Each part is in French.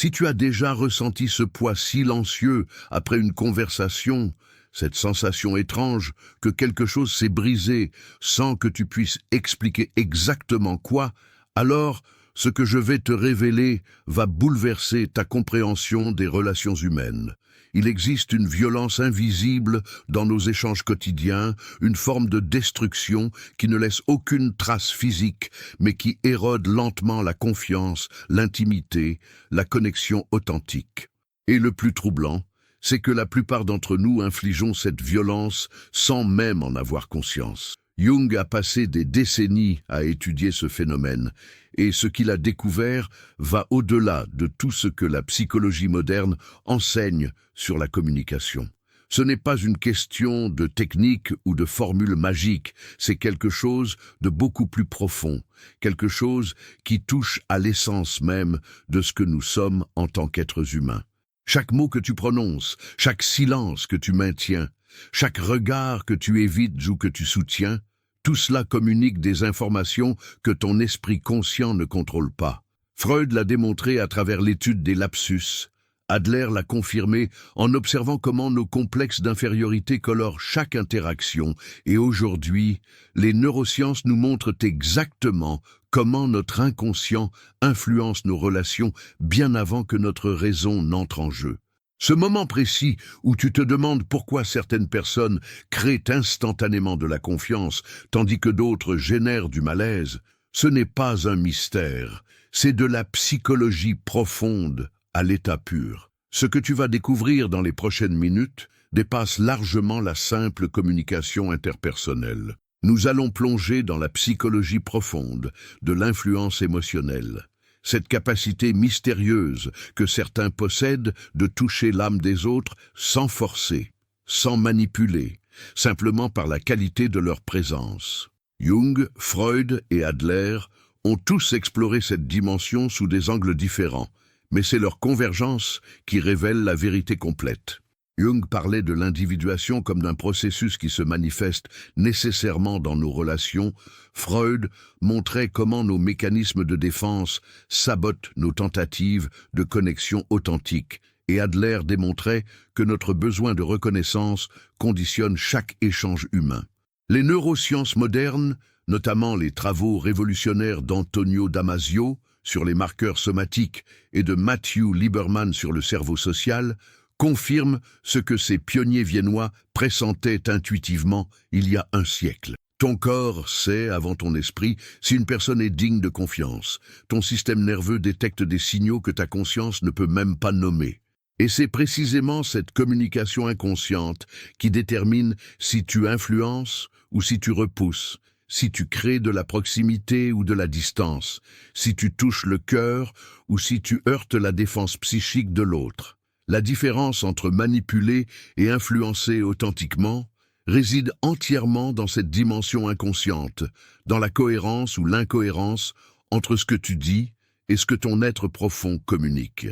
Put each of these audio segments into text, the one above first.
Si tu as déjà ressenti ce poids silencieux après une conversation, cette sensation étrange que quelque chose s'est brisé sans que tu puisses expliquer exactement quoi, alors ce que je vais te révéler va bouleverser ta compréhension des relations humaines. Il existe une violence invisible dans nos échanges quotidiens, une forme de destruction qui ne laisse aucune trace physique, mais qui érode lentement la confiance, l'intimité, la connexion authentique. Et le plus troublant, c'est que la plupart d'entre nous infligeons cette violence sans même en avoir conscience. Jung a passé des décennies à étudier ce phénomène, et ce qu'il a découvert va au-delà de tout ce que la psychologie moderne enseigne sur la communication. Ce n'est pas une question de technique ou de formule magique, c'est quelque chose de beaucoup plus profond, quelque chose qui touche à l'essence même de ce que nous sommes en tant qu'êtres humains. Chaque mot que tu prononces, chaque silence que tu maintiens, chaque regard que tu évites ou que tu soutiens, tout cela communique des informations que ton esprit conscient ne contrôle pas. Freud l'a démontré à travers l'étude des lapsus. Adler l'a confirmé en observant comment nos complexes d'infériorité colorent chaque interaction. Et aujourd'hui, les neurosciences nous montrent exactement comment notre inconscient influence nos relations bien avant que notre raison n'entre en jeu. Ce moment précis où tu te demandes pourquoi certaines personnes créent instantanément de la confiance, tandis que d'autres génèrent du malaise, ce n'est pas un mystère, c'est de la psychologie profonde à l'état pur. Ce que tu vas découvrir dans les prochaines minutes dépasse largement la simple communication interpersonnelle. Nous allons plonger dans la psychologie profonde de l'influence émotionnelle. Cette capacité mystérieuse que certains possèdent de toucher l'âme des autres sans forcer, sans manipuler, simplement par la qualité de leur présence. Jung, Freud et Adler ont tous exploré cette dimension sous des angles différents, mais c'est leur convergence qui révèle la vérité complète. Jung parlait de l'individuation comme d'un processus qui se manifeste nécessairement dans nos relations. Freud montrait comment nos mécanismes de défense sabotent nos tentatives de connexion authentique. Et Adler démontrait que notre besoin de reconnaissance conditionne chaque échange humain. Les neurosciences modernes, notamment les travaux révolutionnaires d'Antonio Damasio sur les marqueurs somatiques et de Matthew Lieberman sur le cerveau social, confirme ce que ces pionniers viennois pressentaient intuitivement il y a un siècle. Ton corps sait, avant ton esprit, si une personne est digne de confiance. Ton système nerveux détecte des signaux que ta conscience ne peut même pas nommer. Et c'est précisément cette communication inconsciente qui détermine si tu influences ou si tu repousses, si tu crées de la proximité ou de la distance, si tu touches le cœur ou si tu heurtes la défense psychique de l'autre. La différence entre manipuler et influencer authentiquement réside entièrement dans cette dimension inconsciente, dans la cohérence ou l'incohérence entre ce que tu dis et ce que ton être profond communique.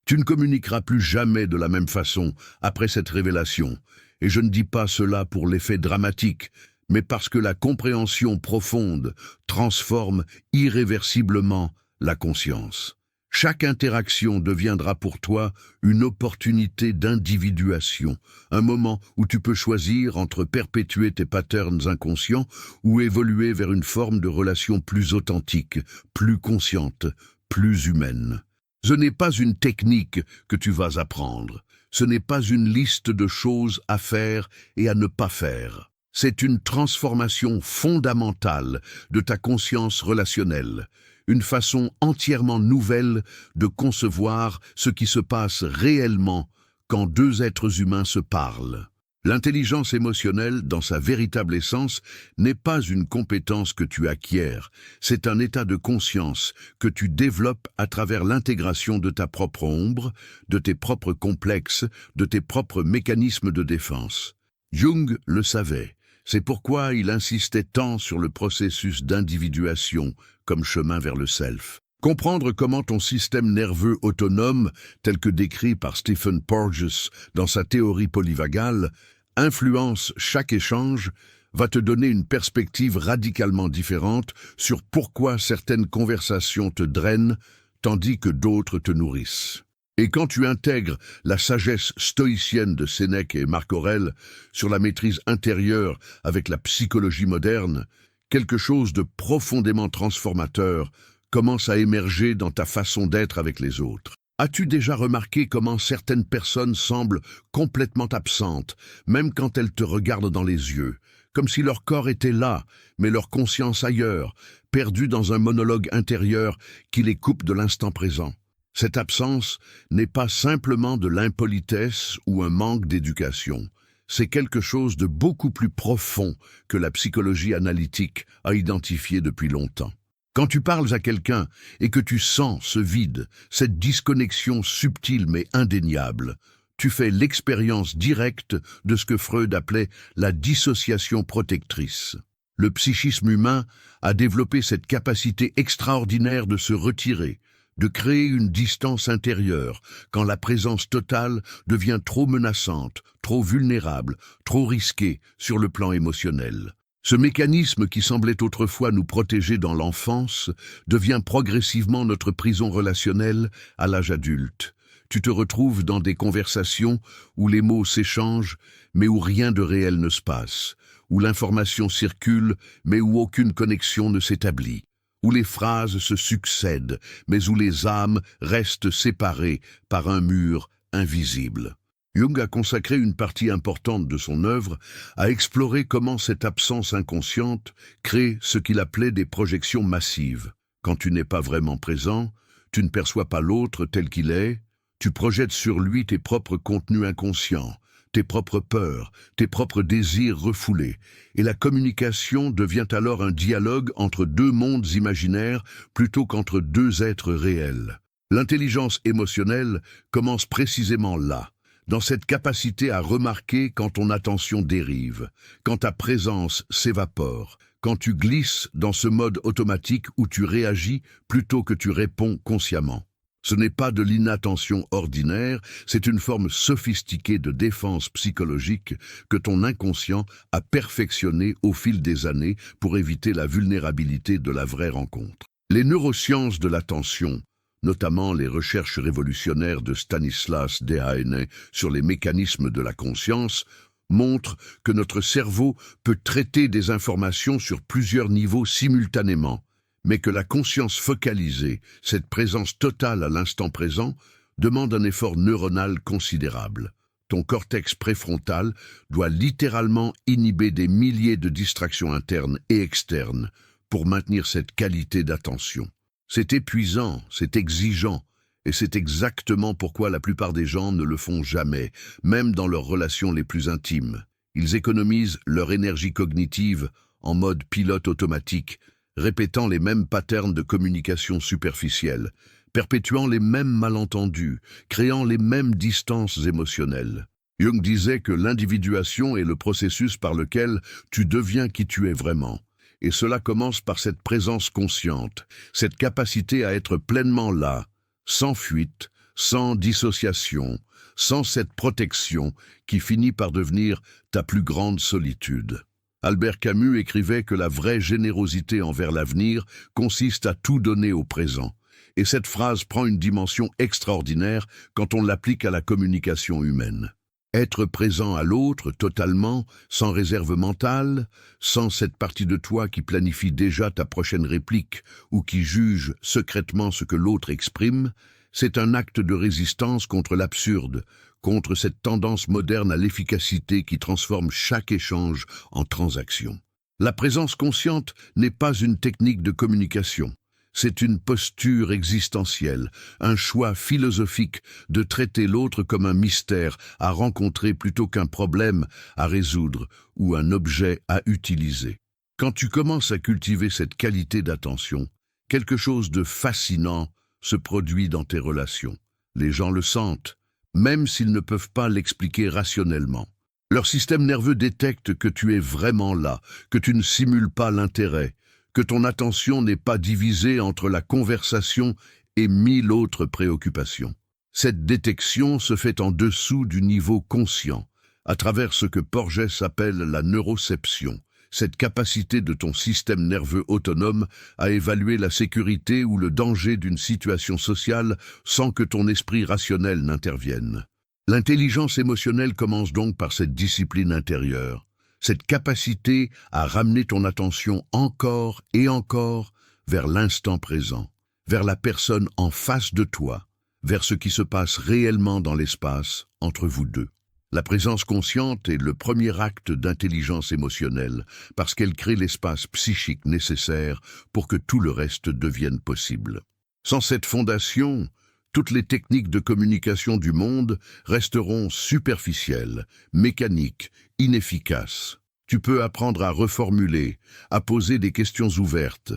Tu ne communiqueras plus jamais de la même façon après cette révélation, et je ne dis pas cela pour l'effet dramatique, mais parce que la compréhension profonde transforme irréversiblement la conscience. Chaque interaction deviendra pour toi une opportunité d'individuation, un moment où tu peux choisir entre perpétuer tes patterns inconscients ou évoluer vers une forme de relation plus authentique, plus consciente, plus humaine. Ce n'est pas une technique que tu vas apprendre, ce n'est pas une liste de choses à faire et à ne pas faire. C'est une transformation fondamentale de ta conscience relationnelle, une façon entièrement nouvelle de concevoir ce qui se passe réellement quand deux êtres humains se parlent. L'intelligence émotionnelle, dans sa véritable essence, n'est pas une compétence que tu acquiers, c'est un état de conscience que tu développes à travers l'intégration de ta propre ombre, de tes propres complexes, de tes propres mécanismes de défense. Jung le savait. C'est pourquoi il insistait tant sur le processus d'individuation comme chemin vers le self. Comprendre comment ton système nerveux autonome, tel que décrit par Stephen Porges dans sa théorie polyvagale, influence chaque échange, va te donner une perspective radicalement différente sur pourquoi certaines conversations te drainent tandis que d'autres te nourrissent. Et quand tu intègres la sagesse stoïcienne de Sénèque et Marc Aurèle sur la maîtrise intérieure avec la psychologie moderne, quelque chose de profondément transformateur commence à émerger dans ta façon d'être avec les autres. As-tu déjà remarqué comment certaines personnes semblent complètement absentes, même quand elles te regardent dans les yeux, comme si leur corps était là, mais leur conscience ailleurs, perdue dans un monologue intérieur qui les coupe de l'instant présent? Cette absence n'est pas simplement de l'impolitesse ou un manque d'éducation. C'est quelque chose de beaucoup plus profond que la psychologie analytique a identifié depuis longtemps. Quand tu parles à quelqu'un et que tu sens ce vide, cette disconnexion subtile mais indéniable, tu fais l'expérience directe de ce que Freud appelait la dissociation protectrice. Le psychisme humain a développé cette capacité extraordinaire de se retirer, de créer une distance intérieure quand la présence totale devient trop menaçante, trop vulnérable, trop risquée sur le plan émotionnel. Ce mécanisme qui semblait autrefois nous protéger dans l'enfance devient progressivement notre prison relationnelle à l'âge adulte. Tu te retrouves dans des conversations où les mots s'échangent, mais où rien de réel ne se passe, où l'information circule, mais où aucune connexion ne s'établit, où les phrases se succèdent, mais où les âmes restent séparées par un mur invisible. Jung a consacré une partie importante de son œuvre à explorer comment cette absence inconsciente crée ce qu'il appelait des projections massives. Quand tu n'es pas vraiment présent, tu ne perçois pas l'autre tel qu'il est, tu projettes sur lui tes propres contenus inconscients, tes propres peurs, tes propres désirs refoulés, et la communication devient alors un dialogue entre deux mondes imaginaires plutôt qu'entre deux êtres réels. L'intelligence émotionnelle commence précisément là, dans cette capacité à remarquer quand ton attention dérive, quand ta présence s'évapore, quand tu glisses dans ce mode automatique où tu réagis plutôt que tu réponds consciemment. Ce n'est pas de l'inattention ordinaire, c'est une forme sophistiquée de défense psychologique que ton inconscient a perfectionnée au fil des années pour éviter la vulnérabilité de la vraie rencontre. Les neurosciences de l'attention, notamment les recherches révolutionnaires de Stanislas Dehaene sur les mécanismes de la conscience, montrent que notre cerveau peut traiter des informations sur plusieurs niveaux simultanément, mais que la conscience focalisée, cette présence totale à l'instant présent, demande un effort neuronal considérable. Ton cortex préfrontal doit littéralement inhiber des milliers de distractions internes et externes pour maintenir cette qualité d'attention. C'est épuisant, c'est exigeant, et c'est exactement pourquoi la plupart des gens ne le font jamais, même dans leurs relations les plus intimes. Ils économisent leur énergie cognitive en mode pilote automatique, répétant les mêmes patterns de communication superficielle, perpétuant les mêmes malentendus, créant les mêmes distances émotionnelles. Jung disait que l'individuation est le processus par lequel tu deviens qui tu es vraiment. Et cela commence par cette présence consciente, cette capacité à être pleinement là, sans fuite, sans dissociation, sans cette protection qui finit par devenir ta plus grande solitude. Albert Camus écrivait que la vraie générosité envers l'avenir consiste à tout donner au présent. Et cette phrase prend une dimension extraordinaire quand on l'applique à la communication humaine. Être présent à l'autre totalement, sans réserve mentale, sans cette partie de toi qui planifie déjà ta prochaine réplique ou qui juge secrètement ce que l'autre exprime, c'est un acte de résistance contre l'absurde, contre cette tendance moderne à l'efficacité qui transforme chaque échange en transaction. La présence consciente n'est pas une technique de communication. C'est une posture existentielle, un choix philosophique de traiter l'autre comme un mystère à rencontrer plutôt qu'un problème à résoudre ou un objet à utiliser. Quand tu commences à cultiver cette qualité d'attention, quelque chose de fascinant se produit dans tes relations. Les gens le sentent, même s'ils ne peuvent pas l'expliquer rationnellement. Leur système nerveux détecte que tu es vraiment là, que tu ne simules pas l'intérêt, que ton attention n'est pas divisée entre la conversation et 1000 autres préoccupations. Cette détection se fait en dessous du niveau conscient, à travers ce que Porges appelle la neuroception, cette capacité de ton système nerveux autonome à évaluer la sécurité ou le danger d'une situation sociale sans que ton esprit rationnel n'intervienne. L'intelligence émotionnelle commence donc par cette discipline intérieure, cette capacité à ramener ton attention encore et encore vers l'instant présent, vers la personne en face de toi, vers ce qui se passe réellement dans l'espace entre vous deux. La présence consciente est le premier acte d'intelligence émotionnelle parce qu'elle crée l'espace psychique nécessaire pour que tout le reste devienne possible. Sans cette fondation, toutes les techniques de communication du monde resteront superficielles, mécaniques, inefficaces. Tu peux apprendre à reformuler, à poser des questions ouvertes,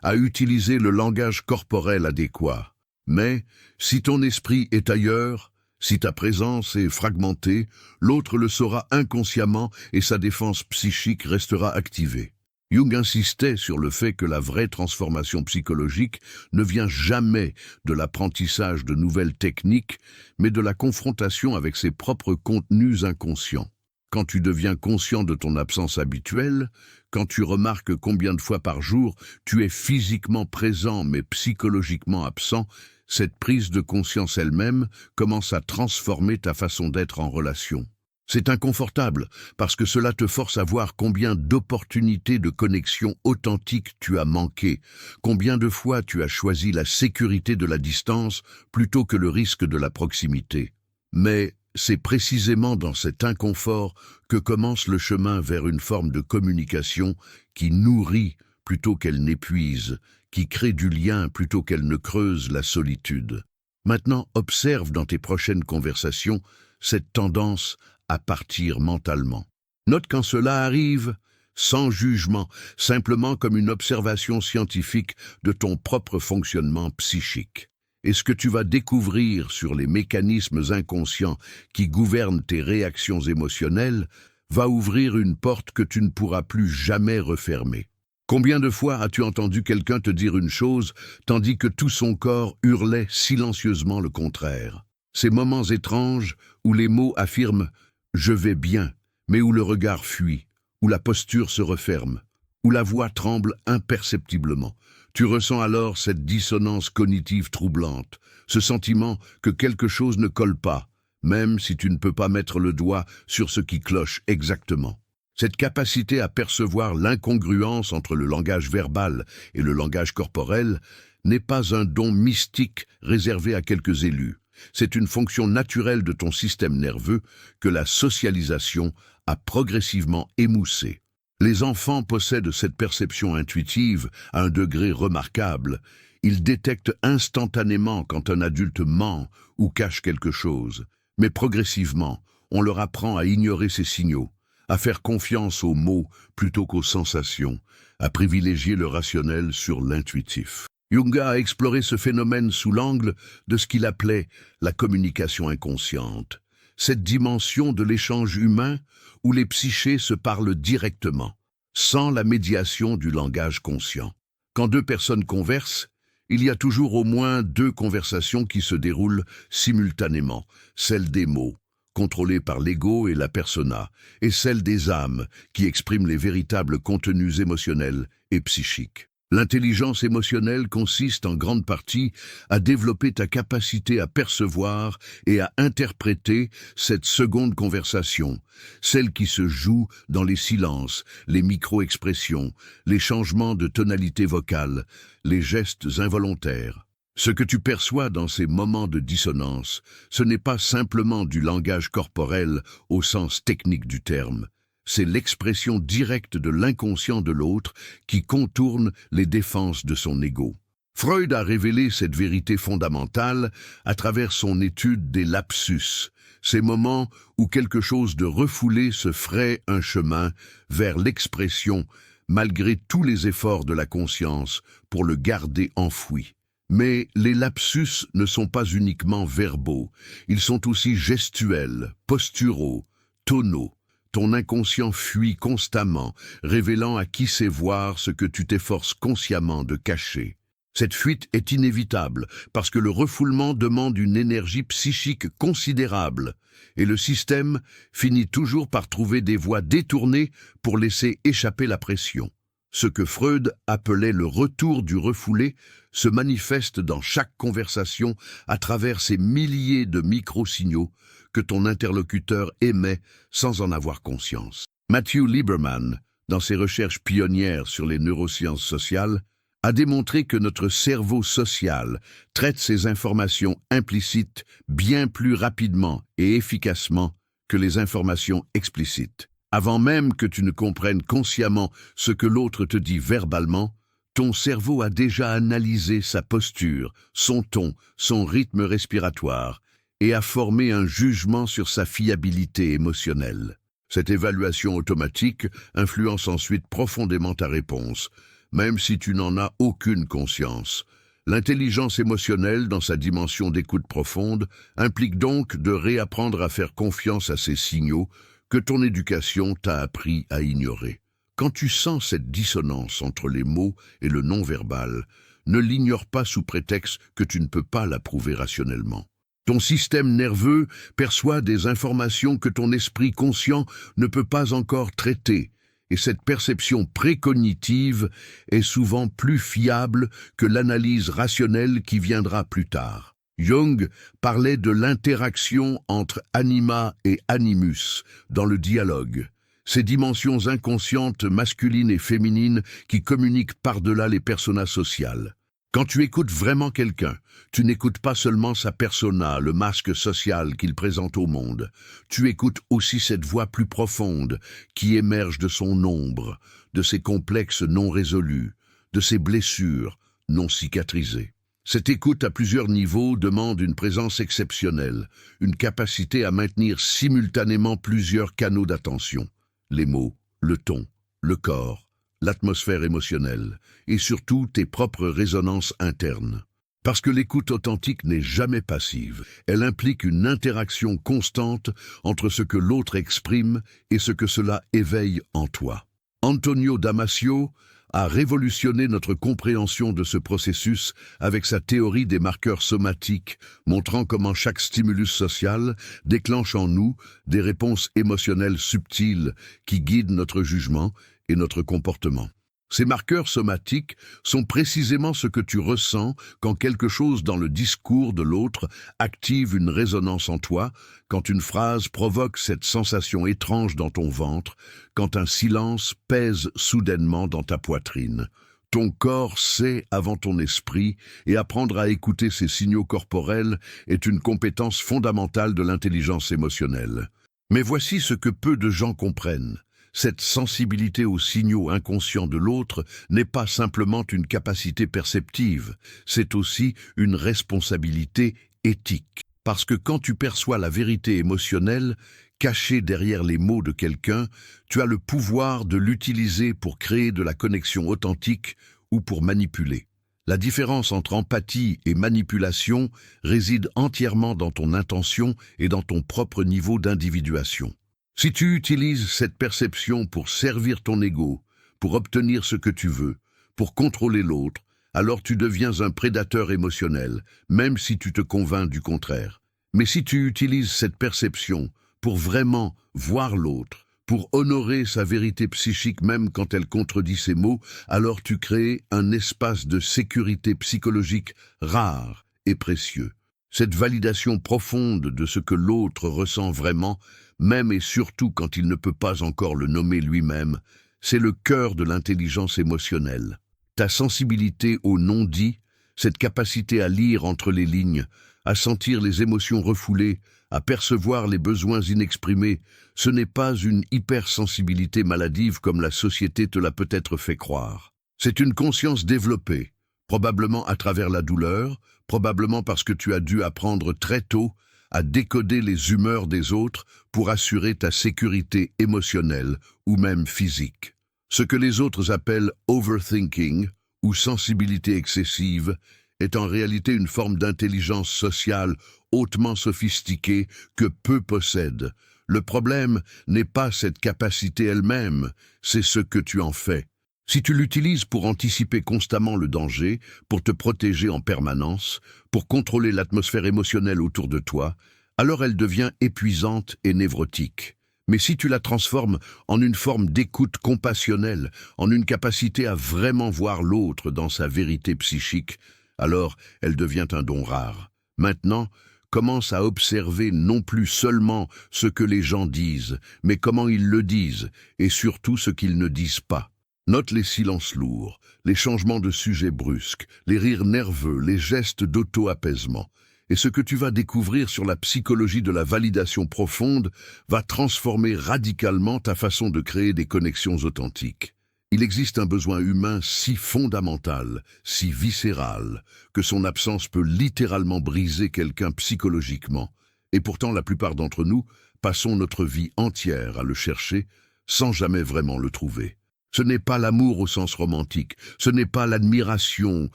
à utiliser le langage corporel adéquat. Mais si ton esprit est ailleurs, si ta présence est fragmentée, l'autre le saura inconsciemment et sa défense psychique restera activée. Jung insistait sur le fait que la vraie transformation psychologique ne vient jamais de l'apprentissage de nouvelles techniques, mais de la confrontation avec ses propres contenus inconscients. Quand tu deviens conscient de ton absence habituelle, quand tu remarques combien de fois par jour tu es physiquement présent mais psychologiquement absent, cette prise de conscience elle-même commence à transformer ta façon d'être en relation. C'est inconfortable parce que cela te force à voir combien d'opportunités de connexion authentique tu as manqué, combien de fois tu as choisi la sécurité de la distance plutôt que le risque de la proximité. Mais c'est précisément dans cet inconfort que commence le chemin vers une forme de communication qui nourrit plutôt qu'elle n'épuise, qui crée du lien plutôt qu'elle ne creuse la solitude. Maintenant, observe dans tes prochaines conversations cette tendance à partir mentalement. Note quand cela arrive, sans jugement, simplement comme une observation scientifique de ton propre fonctionnement psychique. Et ce que tu vas découvrir sur les mécanismes inconscients qui gouvernent tes réactions émotionnelles va ouvrir une porte que tu ne pourras plus jamais refermer. Combien de fois as-tu entendu quelqu'un te dire une chose tandis que tout son corps hurlait silencieusement le contraire? Ces moments étranges où les mots affirment « je vais bien », mais où le regard fuit, où la posture se referme, où la voix tremble imperceptiblement. Tu ressens alors cette dissonance cognitive troublante, ce sentiment que quelque chose ne colle pas, même si tu ne peux pas mettre le doigt sur ce qui cloche exactement. Cette capacité à percevoir l'incongruence entre le langage verbal et le langage corporel n'est pas un don mystique réservé à quelques élus. C'est une fonction naturelle de ton système nerveux que la socialisation a progressivement émoussée. Les enfants possèdent cette perception intuitive à un degré remarquable. Ils détectent instantanément quand un adulte ment ou cache quelque chose. Mais progressivement, on leur apprend à ignorer ces signaux, à faire confiance aux mots plutôt qu'aux sensations, à privilégier le rationnel sur l'intuitif. Jung a exploré ce phénomène sous l'angle de ce qu'il appelait la communication inconsciente, cette dimension de l'échange humain où les psychés se parlent directement, sans la médiation du langage conscient. Quand deux personnes conversent, il y a toujours au moins deux conversations qui se déroulent simultanément, celle des mots, contrôlée par l'ego et la persona, et celle des âmes, qui expriment les véritables contenus émotionnels et psychiques. L'intelligence émotionnelle consiste en grande partie à développer ta capacité à percevoir et à interpréter cette seconde conversation, celle qui se joue dans les silences, les micro-expressions, les changements de tonalité vocale, les gestes involontaires. Ce que tu perçois dans ces moments de dissonance, ce n'est pas simplement du langage corporel au sens technique du terme. C'est l'expression directe de l'inconscient de l'autre qui contourne les défenses de son ego. Freud a révélé cette vérité fondamentale à travers son étude des lapsus, ces moments où quelque chose de refoulé se fraye un chemin vers l'expression malgré tous les efforts de la conscience pour le garder enfoui. Mais les lapsus ne sont pas uniquement verbaux, ils sont aussi gestuels, posturaux, tonaux. Ton inconscient fuit constamment, révélant à qui sait voir ce que tu t'efforces consciemment de cacher. Cette fuite est inévitable parce que le refoulement demande une énergie psychique considérable et le système finit toujours par trouver des voies détournées pour laisser échapper la pression. Ce que Freud appelait le retour du refoulé se manifeste dans chaque conversation à travers ces milliers de micro-signaux que ton interlocuteur émet sans en avoir conscience. Matthew Lieberman, dans ses recherches pionnières sur les neurosciences sociales, a démontré que notre cerveau social traite ces informations implicites bien plus rapidement et efficacement que les informations explicites. Avant même que tu ne comprennes consciemment ce que l'autre te dit verbalement, ton cerveau a déjà analysé sa posture, son ton, son rythme respiratoire et a formé un jugement sur sa fiabilité émotionnelle. Cette évaluation automatique influence ensuite profondément ta réponse, même si tu n'en as aucune conscience. L'intelligence émotionnelle, dans sa dimension d'écoute profonde, implique donc de réapprendre à faire confiance à ces signaux que ton éducation t'a appris à ignorer. Quand tu sens cette dissonance entre les mots et le non-verbal, ne l'ignore pas sous prétexte que tu ne peux pas la prouver rationnellement. Ton système nerveux perçoit des informations que ton esprit conscient ne peut pas encore traiter, et cette perception précognitive est souvent plus fiable que l'analyse rationnelle qui viendra plus tard. Jung parlait de l'interaction entre anima et animus dans le dialogue, ces dimensions inconscientes masculines et féminines qui communiquent par-delà les personas sociales. Quand tu écoutes vraiment quelqu'un, tu n'écoutes pas seulement sa persona, le masque social qu'il présente au monde. Tu écoutes aussi cette voix plus profonde qui émerge de son ombre, de ses complexes non résolus, de ses blessures non cicatrisées. Cette écoute à plusieurs niveaux demande une présence exceptionnelle, une capacité à maintenir simultanément plusieurs canaux d'attention. Les mots, le ton, le corps, l'atmosphère émotionnelle et surtout tes propres résonances internes. Parce que l'écoute authentique n'est jamais passive, elle implique une interaction constante entre ce que l'autre exprime et ce que cela éveille en toi. Antonio Damasio a révolutionné notre compréhension de ce processus avec sa théorie des marqueurs somatiques, montrant comment chaque stimulus social déclenche en nous des réponses émotionnelles subtiles qui guident notre jugement et notre comportement. Ces marqueurs somatiques sont précisément ce que tu ressens quand quelque chose dans le discours de l'autre active une résonance en toi, quand une phrase provoque cette sensation étrange dans ton ventre, quand un silence pèse soudainement dans ta poitrine. Ton corps sait avant ton esprit et apprendre à écouter ces signaux corporels est une compétence fondamentale de l'intelligence émotionnelle. Mais voici ce que peu de gens comprennent. Cette sensibilité aux signaux inconscients de l'autre n'est pas simplement une capacité perceptive, c'est aussi une responsabilité éthique. Parce que quand tu perçois la vérité émotionnelle, cachée derrière les mots de quelqu'un, tu as le pouvoir de l'utiliser pour créer de la connexion authentique ou pour manipuler. La différence entre empathie et manipulation réside entièrement dans ton intention et dans ton propre niveau d'individuation. Si tu utilises cette perception pour servir ton ego, pour obtenir ce que tu veux, pour contrôler l'autre, alors tu deviens un prédateur émotionnel, même si tu te convaincs du contraire. Mais si tu utilises cette perception pour vraiment voir l'autre, pour honorer sa vérité psychique même quand elle contredit ses mots, alors tu crées un espace de sécurité psychologique rare et précieux. Cette validation profonde de ce que l'autre ressent vraiment, même et surtout quand il ne peut pas encore le nommer lui-même, c'est le cœur de l'intelligence émotionnelle. Ta sensibilité au non-dit, cette capacité à lire entre les lignes, à sentir les émotions refoulées, à percevoir les besoins inexprimés, ce n'est pas une hypersensibilité maladive comme la société te l'a peut-être fait croire. C'est une conscience développée, probablement à travers la douleur, probablement parce que tu as dû apprendre très tôt à décoder les humeurs des autres pour assurer ta sécurité émotionnelle ou même physique. Ce que les autres appellent overthinking ou sensibilité excessive est en réalité une forme d'intelligence sociale hautement sophistiquée que peu possèdent. Le problème n'est pas cette capacité elle-même, c'est ce que tu en fais. Si tu l'utilises pour anticiper constamment le danger, pour te protéger en permanence, pour contrôler l'atmosphère émotionnelle autour de toi, alors elle devient épuisante et névrotique. Mais si tu la transformes en une forme d'écoute compassionnelle, en une capacité à vraiment voir l'autre dans sa vérité psychique, alors elle devient un don rare. Maintenant, commence à observer non plus seulement ce que les gens disent, mais comment ils le disent, et surtout ce qu'ils ne disent pas. Note les silences lourds, les changements de sujet brusques, les rires nerveux, les gestes d'auto-apaisement. Et ce que tu vas découvrir sur la psychologie de la validation profonde va transformer radicalement ta façon de créer des connexions authentiques. Il existe un besoin humain si fondamental, si viscéral, que son absence peut littéralement briser quelqu'un psychologiquement. Et pourtant, la plupart d'entre nous passons notre vie entière à le chercher sans jamais vraiment le trouver. Ce n'est pas l'amour au sens romantique, ce n'est pas l'admiration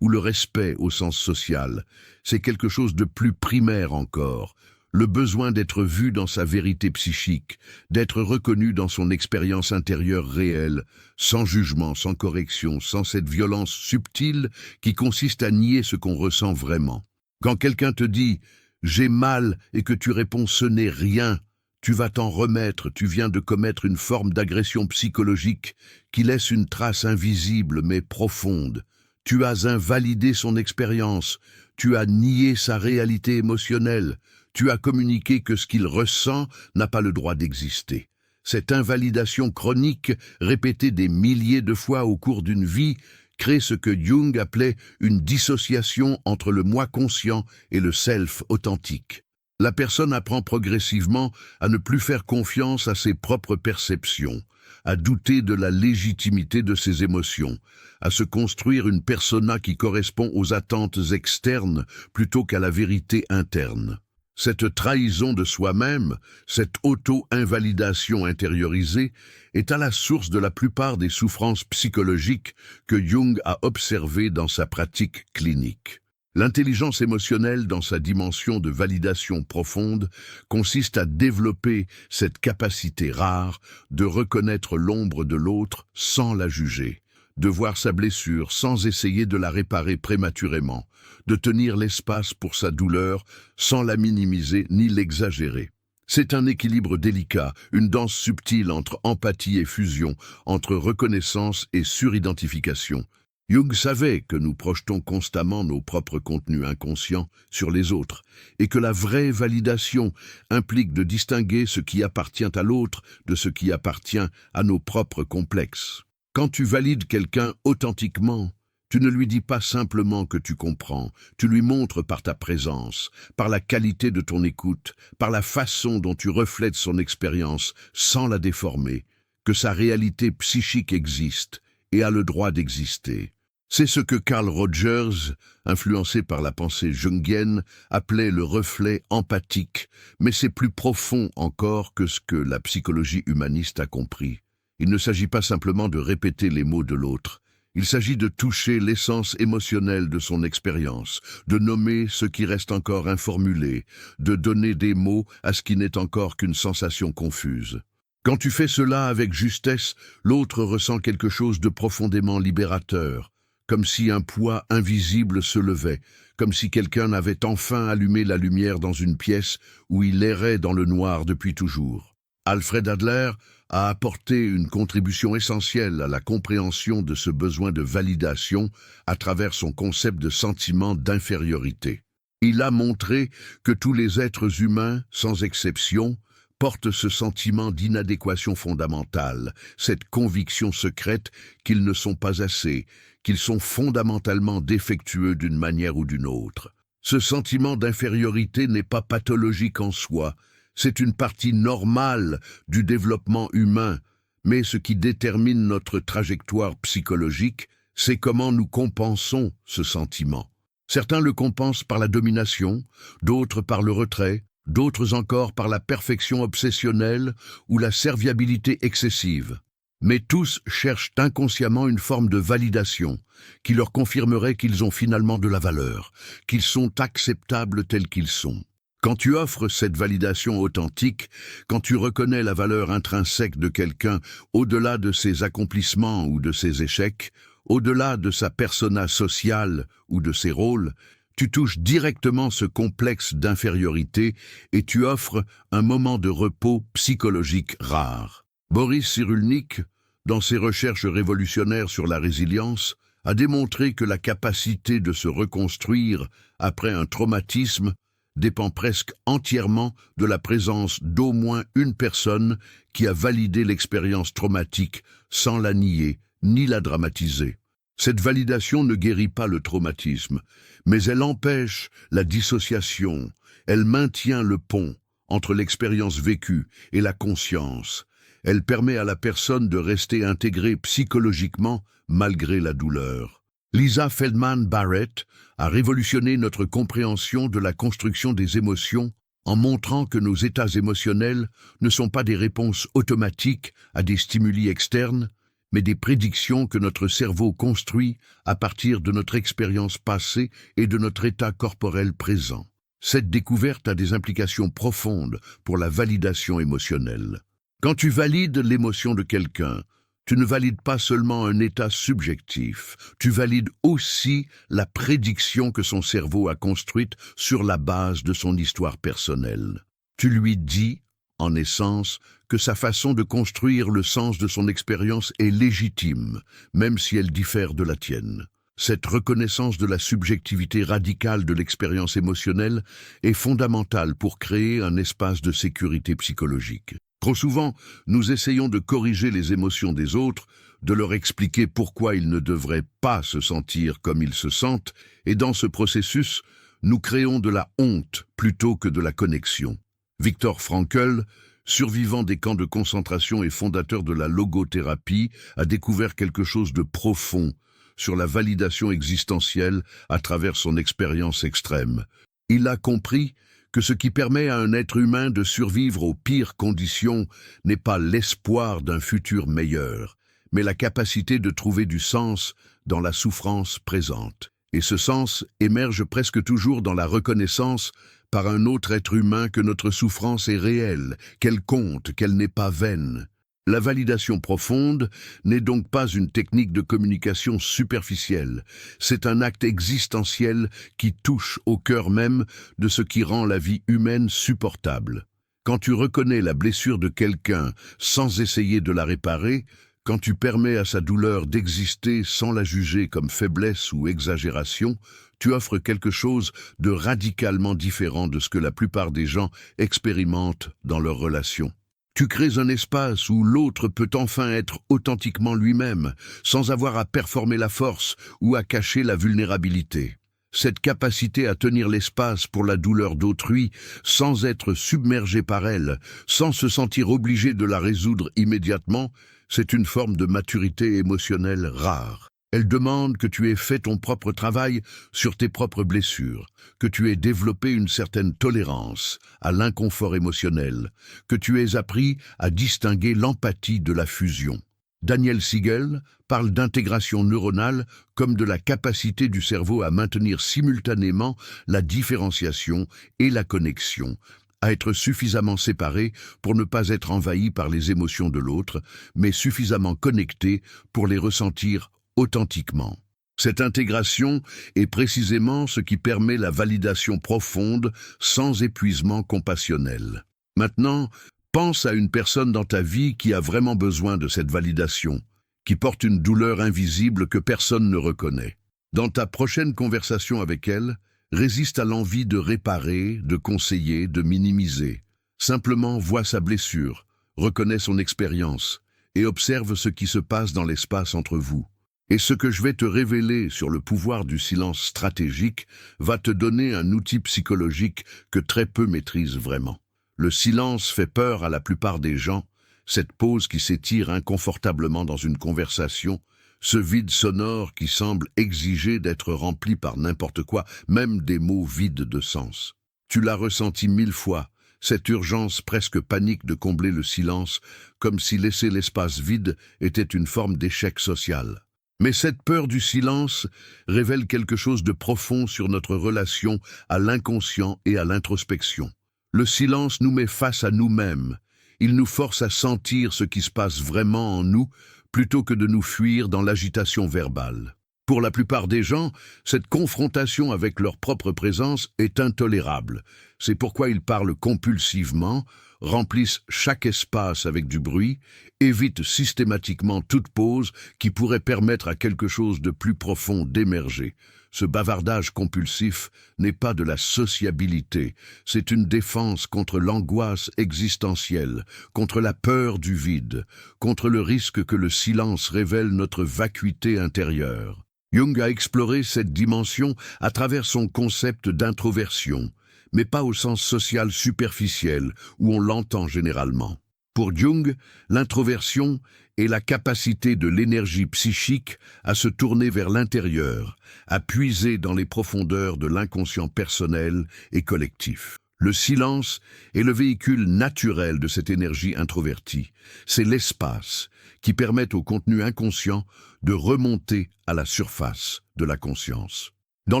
ou le respect au sens social, c'est quelque chose de plus primaire encore, le besoin d'être vu dans sa vérité psychique, d'être reconnu dans son expérience intérieure réelle, sans jugement, sans correction, sans cette violence subtile qui consiste à nier ce qu'on ressent vraiment. Quand quelqu'un te dit « j'ai mal » et que tu réponds « ce n'est rien », tu vas t'en remettre, tu viens de commettre une forme d'agression psychologique qui laisse une trace invisible mais profonde. Tu as invalidé son expérience, tu as nié sa réalité émotionnelle, tu as communiqué que ce qu'il ressent n'a pas le droit d'exister. Cette invalidation chronique, répétée des milliers de fois au cours d'une vie, crée ce que Jung appelait une dissociation entre le moi conscient et le self authentique. La personne apprend progressivement à ne plus faire confiance à ses propres perceptions, à douter de la légitimité de ses émotions, à se construire une persona qui correspond aux attentes externes plutôt qu'à la vérité interne. Cette trahison de soi-même, cette auto-invalidation intériorisée, est à la source de la plupart des souffrances psychologiques que Jung a observées dans sa pratique clinique. L'intelligence émotionnelle dans sa dimension de validation profonde consiste à développer cette capacité rare de reconnaître l'ombre de l'autre sans la juger, de voir sa blessure sans essayer de la réparer prématurément, de tenir l'espace pour sa douleur sans la minimiser ni l'exagérer. C'est un équilibre délicat, une danse subtile entre empathie et fusion, entre reconnaissance et suridentification. Jung savait que nous projetons constamment nos propres contenus inconscients sur les autres et que la vraie validation implique de distinguer ce qui appartient à l'autre de ce qui appartient à nos propres complexes. Quand tu valides quelqu'un authentiquement, tu ne lui dis pas simplement que tu comprends, tu lui montres par ta présence, par la qualité de ton écoute, par la façon dont tu reflètes son expérience sans la déformer, que sa réalité psychique existe et a le droit d'exister. C'est ce que Carl Rogers, influencé par la pensée jungienne, appelait le reflet empathique, mais c'est plus profond encore que ce que la psychologie humaniste a compris. Il ne s'agit pas simplement de répéter les mots de l'autre, il s'agit de toucher l'essence émotionnelle de son expérience, de nommer ce qui reste encore informulé, de donner des mots à ce qui n'est encore qu'une sensation confuse. Quand tu fais cela avec justesse, l'autre ressent quelque chose de profondément libérateur, comme si un poids invisible se levait, comme si quelqu'un avait enfin allumé la lumière dans une pièce où il errait dans le noir depuis toujours. Alfred Adler a apporté une contribution essentielle à la compréhension de ce besoin de validation à travers son concept de sentiment d'infériorité. Il a montré que tous les êtres humains, sans exception, portent ce sentiment d'inadéquation fondamentale, cette conviction secrète qu'ils ne sont pas assez, qu'ils sont fondamentalement défectueux d'une manière ou d'une autre. Ce sentiment d'infériorité n'est pas pathologique en soi, c'est une partie normale du développement humain, mais ce qui détermine notre trajectoire psychologique, c'est comment nous compensons ce sentiment. Certains le compensent par la domination, d'autres par le retrait, d'autres encore par la perfection obsessionnelle ou la serviabilité excessive. Mais tous cherchent inconsciemment une forme de validation qui leur confirmerait qu'ils ont finalement de la valeur, qu'ils sont acceptables tels qu'ils sont. Quand tu offres cette validation authentique, quand tu reconnais la valeur intrinsèque de quelqu'un au-delà de ses accomplissements ou de ses échecs, au-delà de sa persona sociale ou de ses rôles, tu touches directement ce complexe d'infériorité et tu offres un moment de repos psychologique rare. Boris Cyrulnik, dans ses recherches révolutionnaires sur la résilience, a démontré que la capacité de se reconstruire après un traumatisme dépend presque entièrement de la présence d'au moins une personne qui a validé l'expérience traumatique sans la nier ni la dramatiser. Cette validation ne guérit pas le traumatisme, mais elle empêche la dissociation, elle maintient le pont entre l'expérience vécue et la conscience. Elle permet à la personne de rester intégrée psychologiquement malgré la douleur. Lisa Feldman Barrett a révolutionné notre compréhension de la construction des émotions en montrant que nos états émotionnels ne sont pas des réponses automatiques à des stimuli externes, mais des prédictions que notre cerveau construit à partir de notre expérience passée et de notre état corporel présent. Cette découverte a des implications profondes pour la validation émotionnelle. Quand tu valides l'émotion de quelqu'un, tu ne valides pas seulement un état subjectif, tu valides aussi la prédiction que son cerveau a construite sur la base de son histoire personnelle. Tu lui dis, en essence, que sa façon de construire le sens de son expérience est légitime, même si elle diffère de la tienne. Cette reconnaissance de la subjectivité radicale de l'expérience émotionnelle est fondamentale pour créer un espace de sécurité psychologique. Trop souvent, nous essayons de corriger les émotions des autres, de leur expliquer pourquoi ils ne devraient pas se sentir comme ils se sentent, et dans ce processus, nous créons de la honte plutôt que de la connexion. Viktor Frankl, survivant des camps de concentration et fondateur de la logothérapie, a découvert quelque chose de profond sur la validation existentielle à travers son expérience extrême. Il a compris que ce qui permet à un être humain de survivre aux pires conditions n'est pas l'espoir d'un futur meilleur, mais la capacité de trouver du sens dans la souffrance présente. Et ce sens émerge presque toujours dans la reconnaissance par un autre être humain que notre souffrance est réelle, qu'elle compte, qu'elle n'est pas vaine. La validation profonde n'est donc pas une technique de communication superficielle, c'est un acte existentiel qui touche au cœur même de ce qui rend la vie humaine supportable. Quand tu reconnais la blessure de quelqu'un sans essayer de la réparer, quand tu permets à sa douleur d'exister sans la juger comme faiblesse ou exagération, tu offres quelque chose de radicalement différent de ce que la plupart des gens expérimentent dans leurs relations. Tu crées un espace où l'autre peut enfin être authentiquement lui-même, sans avoir à performer la force ou à cacher la vulnérabilité. Cette capacité à tenir l'espace pour la douleur d'autrui, sans être submergé par elle, sans se sentir obligé de la résoudre immédiatement, c'est une forme de maturité émotionnelle rare. Elle demande que tu aies fait ton propre travail sur tes propres blessures, que tu aies développé une certaine tolérance à l'inconfort émotionnel, que tu aies appris à distinguer l'empathie de la fusion. Daniel Siegel parle d'intégration neuronale comme de la capacité du cerveau à maintenir simultanément la différenciation et la connexion, à être suffisamment séparé pour ne pas être envahi par les émotions de l'autre, mais suffisamment connecté pour les ressentir authentiquement. Cette intégration est précisément ce qui permet la validation profonde sans épuisement compassionnel. Maintenant, pense à une personne dans ta vie qui a vraiment besoin de cette validation, qui porte une douleur invisible que personne ne reconnaît. Dans ta prochaine conversation avec elle, résiste à l'envie de réparer, de conseiller, de minimiser. Simplement vois sa blessure, reconnais son expérience et observe ce qui se passe dans l'espace entre vous. Et ce que je vais te révéler sur le pouvoir du silence stratégique va te donner un outil psychologique que très peu maîtrisent vraiment. Le silence fait peur à la plupart des gens, cette pause qui s'étire inconfortablement dans une conversation, ce vide sonore qui semble exiger d'être rempli par n'importe quoi, même des mots vides de sens. Tu l'as ressenti 1000 fois, cette urgence presque panique de combler le silence, comme si laisser l'espace vide était une forme d'échec social. Mais cette peur du silence révèle quelque chose de profond sur notre relation à l'inconscient et à l'introspection. Le silence nous met face à nous-mêmes. Il nous force à sentir ce qui se passe vraiment en nous, plutôt que de nous fuir dans l'agitation verbale. Pour la plupart des gens, cette confrontation avec leur propre présence est intolérable. C'est pourquoi ils parlent compulsivement, remplissent chaque espace avec du bruit, évitent systématiquement toute pause qui pourrait permettre à quelque chose de plus profond d'émerger. Ce bavardage compulsif n'est pas de la sociabilité, c'est une défense contre l'angoisse existentielle, contre la peur du vide, contre le risque que le silence révèle notre vacuité intérieure. Jung a exploré cette dimension à travers son concept d'introversion, mais pas au sens social superficiel où on l'entend généralement. Pour Jung, l'introversion est la capacité de l'énergie psychique à se tourner vers l'intérieur, à puiser dans les profondeurs de l'inconscient personnel et collectif. Le silence est le véhicule naturel de cette énergie introvertie. C'est l'espace qui permet au contenu inconscient de remonter à la surface de la conscience. Dans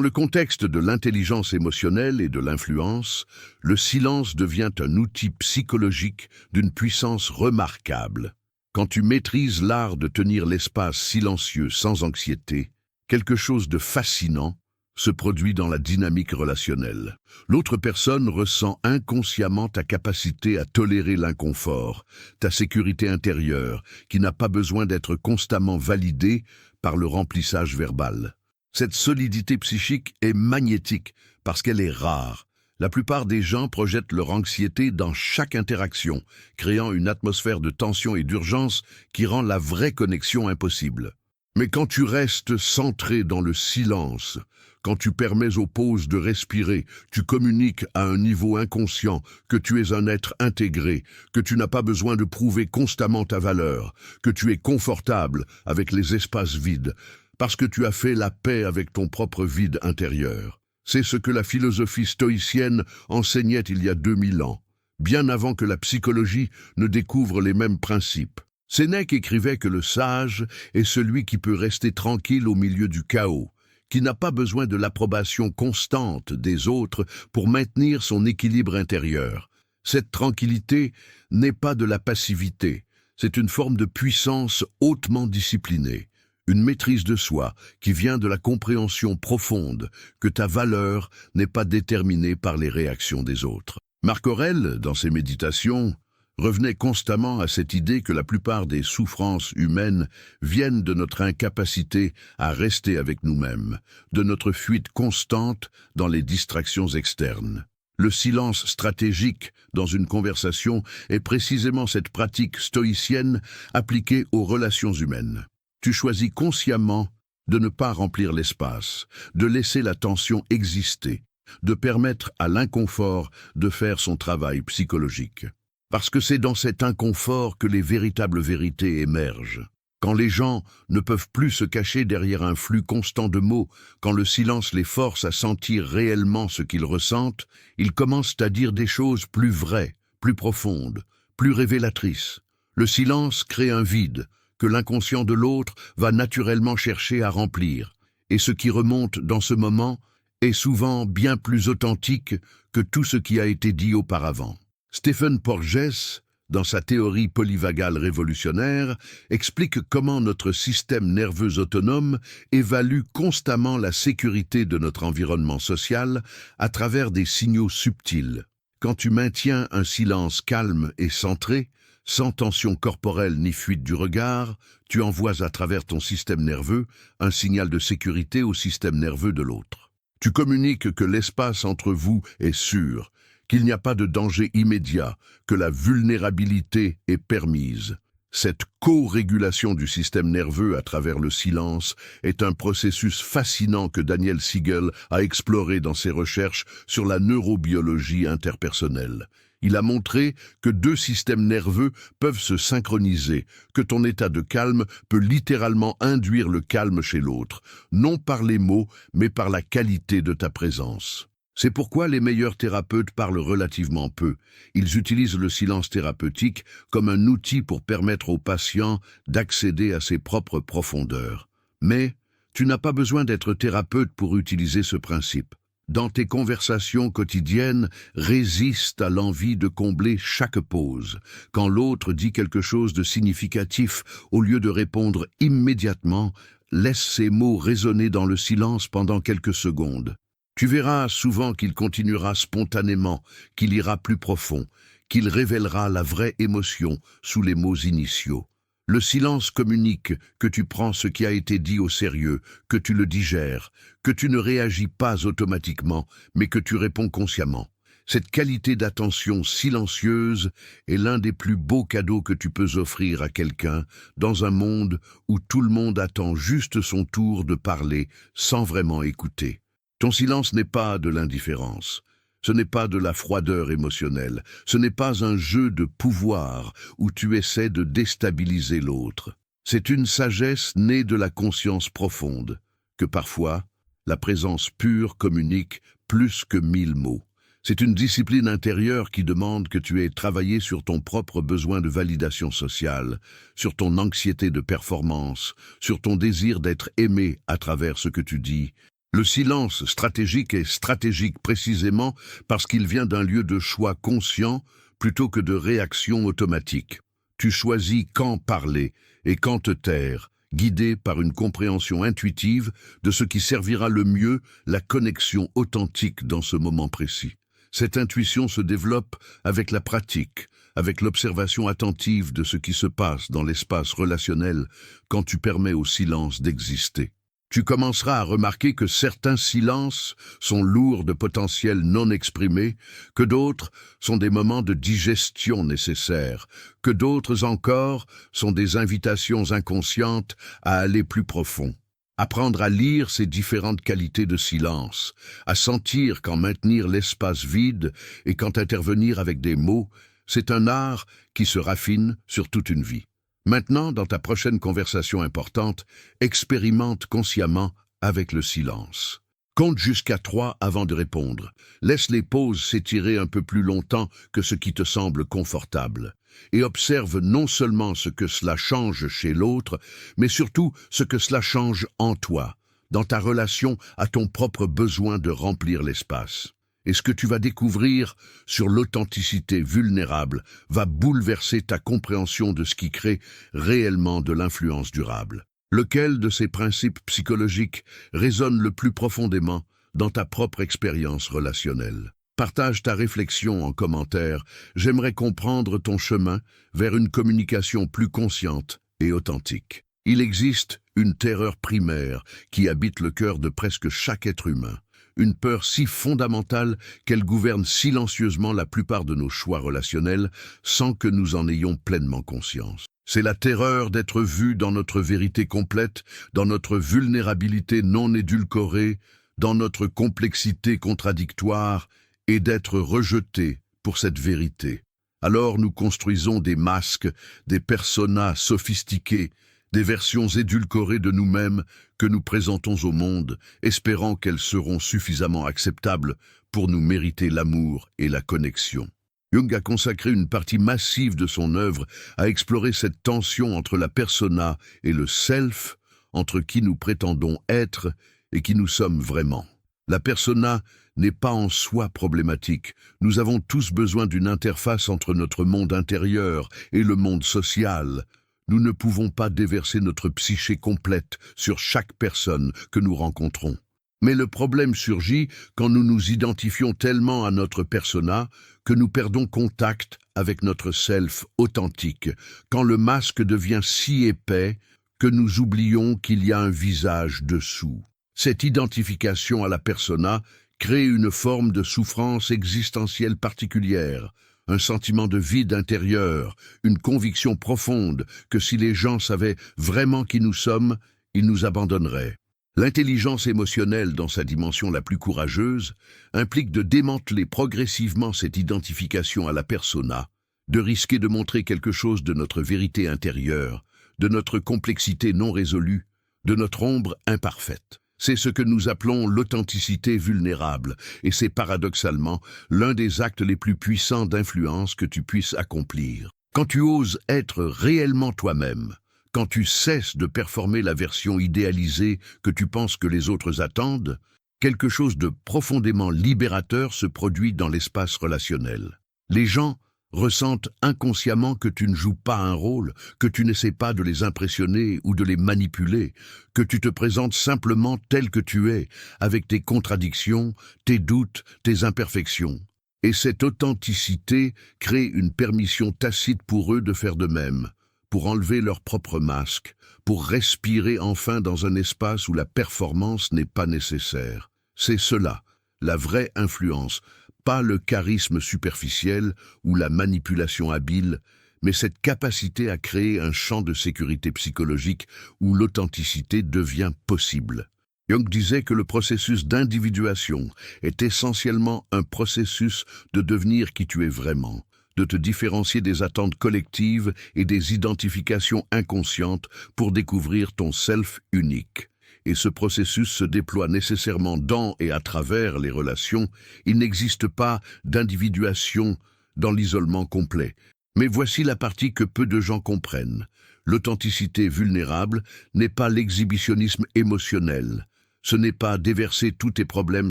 le contexte de l'intelligence émotionnelle et de l'influence, le silence devient un outil psychologique d'une puissance remarquable. Quand tu maîtrises l'art de tenir l'espace silencieux sans anxiété, quelque chose de fascinant se produit dans la dynamique relationnelle. L'autre personne ressent inconsciemment ta capacité à tolérer l'inconfort, ta sécurité intérieure, qui n'a pas besoin d'être constamment validée par le remplissage verbal. Cette solidité psychique est magnétique parce qu'elle est rare. La plupart des gens projettent leur anxiété dans chaque interaction, créant une atmosphère de tension et d'urgence qui rend la vraie connexion impossible. Mais quand tu restes centré dans le silence, quand tu permets aux pauses de respirer, tu communiques à un niveau inconscient que tu es un être intégré, que tu n'as pas besoin de prouver constamment ta valeur, que tu es confortable avec les espaces vides, parce que tu as fait la paix avec ton propre vide intérieur. C'est ce que la philosophie stoïcienne enseignait il y a 2000 ans, bien avant que la psychologie ne découvre les mêmes principes. Sénèque écrivait que le sage est celui qui peut rester tranquille au milieu du chaos, qui n'a pas besoin de l'approbation constante des autres pour maintenir son équilibre intérieur. Cette tranquillité n'est pas de la passivité, c'est une forme de puissance hautement disciplinée. Une maîtrise de soi qui vient de la compréhension profonde que ta valeur n'est pas déterminée par les réactions des autres. Marc Aurèle, dans ses méditations, revenait constamment à cette idée que la plupart des souffrances humaines viennent de notre incapacité à rester avec nous-mêmes, de notre fuite constante dans les distractions externes. Le silence stratégique dans une conversation est précisément cette pratique stoïcienne appliquée aux relations humaines. Tu choisis consciemment de ne pas remplir l'espace, de laisser la tension exister, de permettre à l'inconfort de faire son travail psychologique. Parce que c'est dans cet inconfort que les véritables vérités émergent. Quand les gens ne peuvent plus se cacher derrière un flux constant de mots, quand le silence les force à sentir réellement ce qu'ils ressentent, ils commencent à dire des choses plus vraies, plus profondes, plus révélatrices. Le silence crée un vide que l'inconscient de l'autre va naturellement chercher à remplir, et ce qui remonte dans ce moment est souvent bien plus authentique que tout ce qui a été dit auparavant. Stephen Porges, dans sa théorie polyvagale révolutionnaire, explique comment notre système nerveux autonome évalue constamment la sécurité de notre environnement social à travers des signaux subtils. Quand tu maintiens un silence calme et centré, sans tension corporelle ni fuite du regard, tu envoies à travers ton système nerveux un signal de sécurité au système nerveux de l'autre. Tu communiques que l'espace entre vous est sûr, qu'il n'y a pas de danger immédiat, que la vulnérabilité est permise. Cette co-régulation du système nerveux à travers le silence est un processus fascinant que Daniel Siegel a exploré dans ses recherches sur la neurobiologie interpersonnelle. Il a montré que deux systèmes nerveux peuvent se synchroniser, que ton état de calme peut littéralement induire le calme chez l'autre, non par les mots, mais par la qualité de ta présence. C'est pourquoi les meilleurs thérapeutes parlent relativement peu. Ils utilisent le silence thérapeutique comme un outil pour permettre au patient d'accéder à ses propres profondeurs. Mais tu n'as pas besoin d'être thérapeute pour utiliser ce principe. Dans tes conversations quotidiennes, résiste à l'envie de combler chaque pause. Quand l'autre dit quelque chose de significatif, au lieu de répondre immédiatement, laisse ces mots résonner dans le silence pendant quelques secondes. Tu verras souvent qu'il continuera spontanément, qu'il ira plus profond, qu'il révélera la vraie émotion sous les mots initiaux. Le silence communique que tu prends ce qui a été dit au sérieux, que tu le digères, que tu ne réagis pas automatiquement, mais que tu réponds consciemment. Cette qualité d'attention silencieuse est l'un des plus beaux cadeaux que tu peux offrir à quelqu'un dans un monde où tout le monde attend juste son tour de parler sans vraiment écouter. Ton silence n'est pas de l'indifférence. Ce n'est pas de la froideur émotionnelle, ce n'est pas un jeu de pouvoir où tu essaies de déstabiliser l'autre. C'est une sagesse née de la conscience profonde, que parfois, la présence pure communique plus que 1000 mots. C'est une discipline intérieure qui demande que tu aies travaillé sur ton propre besoin de validation sociale, sur ton anxiété de performance, sur ton désir d'être aimé à travers ce que tu dis. Le silence stratégique est stratégique précisément parce qu'il vient d'un lieu de choix conscient plutôt que de réaction automatique. Tu choisis quand parler et quand te taire, guidé par une compréhension intuitive de ce qui servira le mieux la connexion authentique dans ce moment précis. Cette intuition se développe avec la pratique, avec l'observation attentive de ce qui se passe dans l'espace relationnel quand tu permets au silence d'exister. Tu commenceras à remarquer que certains silences sont lourds de potentiel non exprimé, que d'autres sont des moments de digestion nécessaires, que d'autres encore sont des invitations inconscientes à aller plus profond. Apprendre à lire ces différentes qualités de silence, à sentir quand maintenir l'espace vide et quand intervenir avec des mots, c'est un art qui se raffine sur toute une vie. Maintenant, dans ta prochaine conversation importante, expérimente consciemment avec le silence. Compte jusqu'à 3 avant de répondre. Laisse les pauses s'étirer un peu plus longtemps que ce qui te semble confortable. Et observe non seulement ce que cela change chez l'autre, mais surtout ce que cela change en toi, dans ta relation à ton propre besoin de remplir l'espace. Et ce que tu vas découvrir sur l'authenticité vulnérable va bouleverser ta compréhension de ce qui crée réellement de l'influence durable. Lequel de ces principes psychologiques résonne le plus profondément dans ta propre expérience relationnelle? Partage ta réflexion en commentaire. J'aimerais comprendre ton chemin vers une communication plus consciente et authentique. Il existe une terreur primaire qui habite le cœur de presque chaque être humain. Une peur si fondamentale qu'elle gouverne silencieusement la plupart de nos choix relationnels sans que nous en ayons pleinement conscience. C'est la terreur d'être vu dans notre vérité complète, dans notre vulnérabilité non édulcorée, dans notre complexité contradictoire et d'être rejeté pour cette vérité. Alors nous construisons des masques, des personas sophistiqués, des versions édulcorées de nous-mêmes que nous présentons au monde, espérant qu'elles seront suffisamment acceptables pour nous mériter l'amour et la connexion. Jung a consacré une partie massive de son œuvre à explorer cette tension entre la persona et le self, entre qui nous prétendons être et qui nous sommes vraiment. La persona n'est pas en soi problématique. Nous avons tous besoin d'une interface entre notre monde intérieur et le monde social. Nous ne pouvons pas déverser notre psyché complète sur chaque personne que nous rencontrons. Mais le problème surgit quand nous nous identifions tellement à notre persona que nous perdons contact avec notre self authentique, quand le masque devient si épais que nous oublions qu'il y a un visage dessous. Cette identification à la persona crée une forme de souffrance existentielle particulière, un sentiment de vide intérieur, une conviction profonde que si les gens savaient vraiment qui nous sommes, ils nous abandonneraient. L'intelligence émotionnelle, dans sa dimension la plus courageuse, implique de démanteler progressivement cette identification à la persona, de risquer de montrer quelque chose de notre vérité intérieure, de notre complexité non résolue, de notre ombre imparfaite. C'est ce que nous appelons l'authenticité vulnérable, et c'est paradoxalement l'un des actes les plus puissants d'influence que tu puisses accomplir. Quand tu oses être réellement toi-même, quand tu cesses de performer la version idéalisée que tu penses que les autres attendent, quelque chose de profondément libérateur se produit dans l'espace relationnel. Les gens ressentent inconsciemment que tu ne joues pas un rôle, que tu n'essaies pas de les impressionner ou de les manipuler, que tu te présentes simplement tel que tu es, avec tes contradictions, tes doutes, tes imperfections. Et cette authenticité crée une permission tacite pour eux de faire de même, pour enlever leur propre masque, pour respirer enfin dans un espace où la performance n'est pas nécessaire. C'est cela, la vraie influence, pas le charisme superficiel ou la manipulation habile, mais cette capacité à créer un champ de sécurité psychologique où l'authenticité devient possible. Jung disait que le processus d'individuation est essentiellement un processus de devenir qui tu es vraiment, de te différencier des attentes collectives et des identifications inconscientes pour découvrir ton self unique. Et ce processus se déploie nécessairement dans et à travers les relations. Il n'existe pas d'individuation dans l'isolement complet. Mais voici la partie que peu de gens comprennent. L'authenticité vulnérable n'est pas l'exhibitionnisme émotionnel. Ce n'est pas déverser tous tes problèmes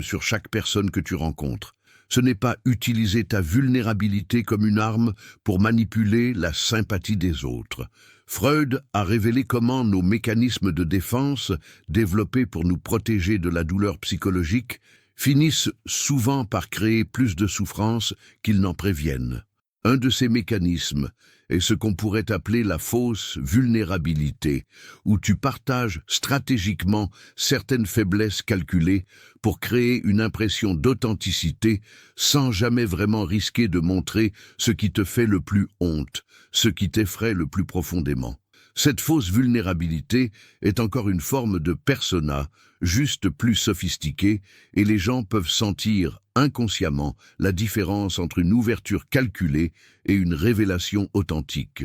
sur chaque personne que tu rencontres. Ce n'est pas utiliser ta vulnérabilité comme une arme pour manipuler la sympathie des autres. Freud a révélé comment nos mécanismes de défense, développés pour nous protéger de la douleur psychologique, finissent souvent par créer plus de souffrance qu'ils n'en préviennent. Un de ces mécanismes est ce qu'on pourrait appeler la fausse vulnérabilité, où tu partages stratégiquement certaines faiblesses calculées pour créer une impression d'authenticité sans jamais vraiment risquer de montrer ce qui te fait le plus honte, ce qui t'effraie le plus profondément. Cette fausse vulnérabilité est encore une forme de persona, juste plus sophistiquée, et les gens peuvent sentir inconsciemment la différence entre une ouverture calculée et une révélation authentique.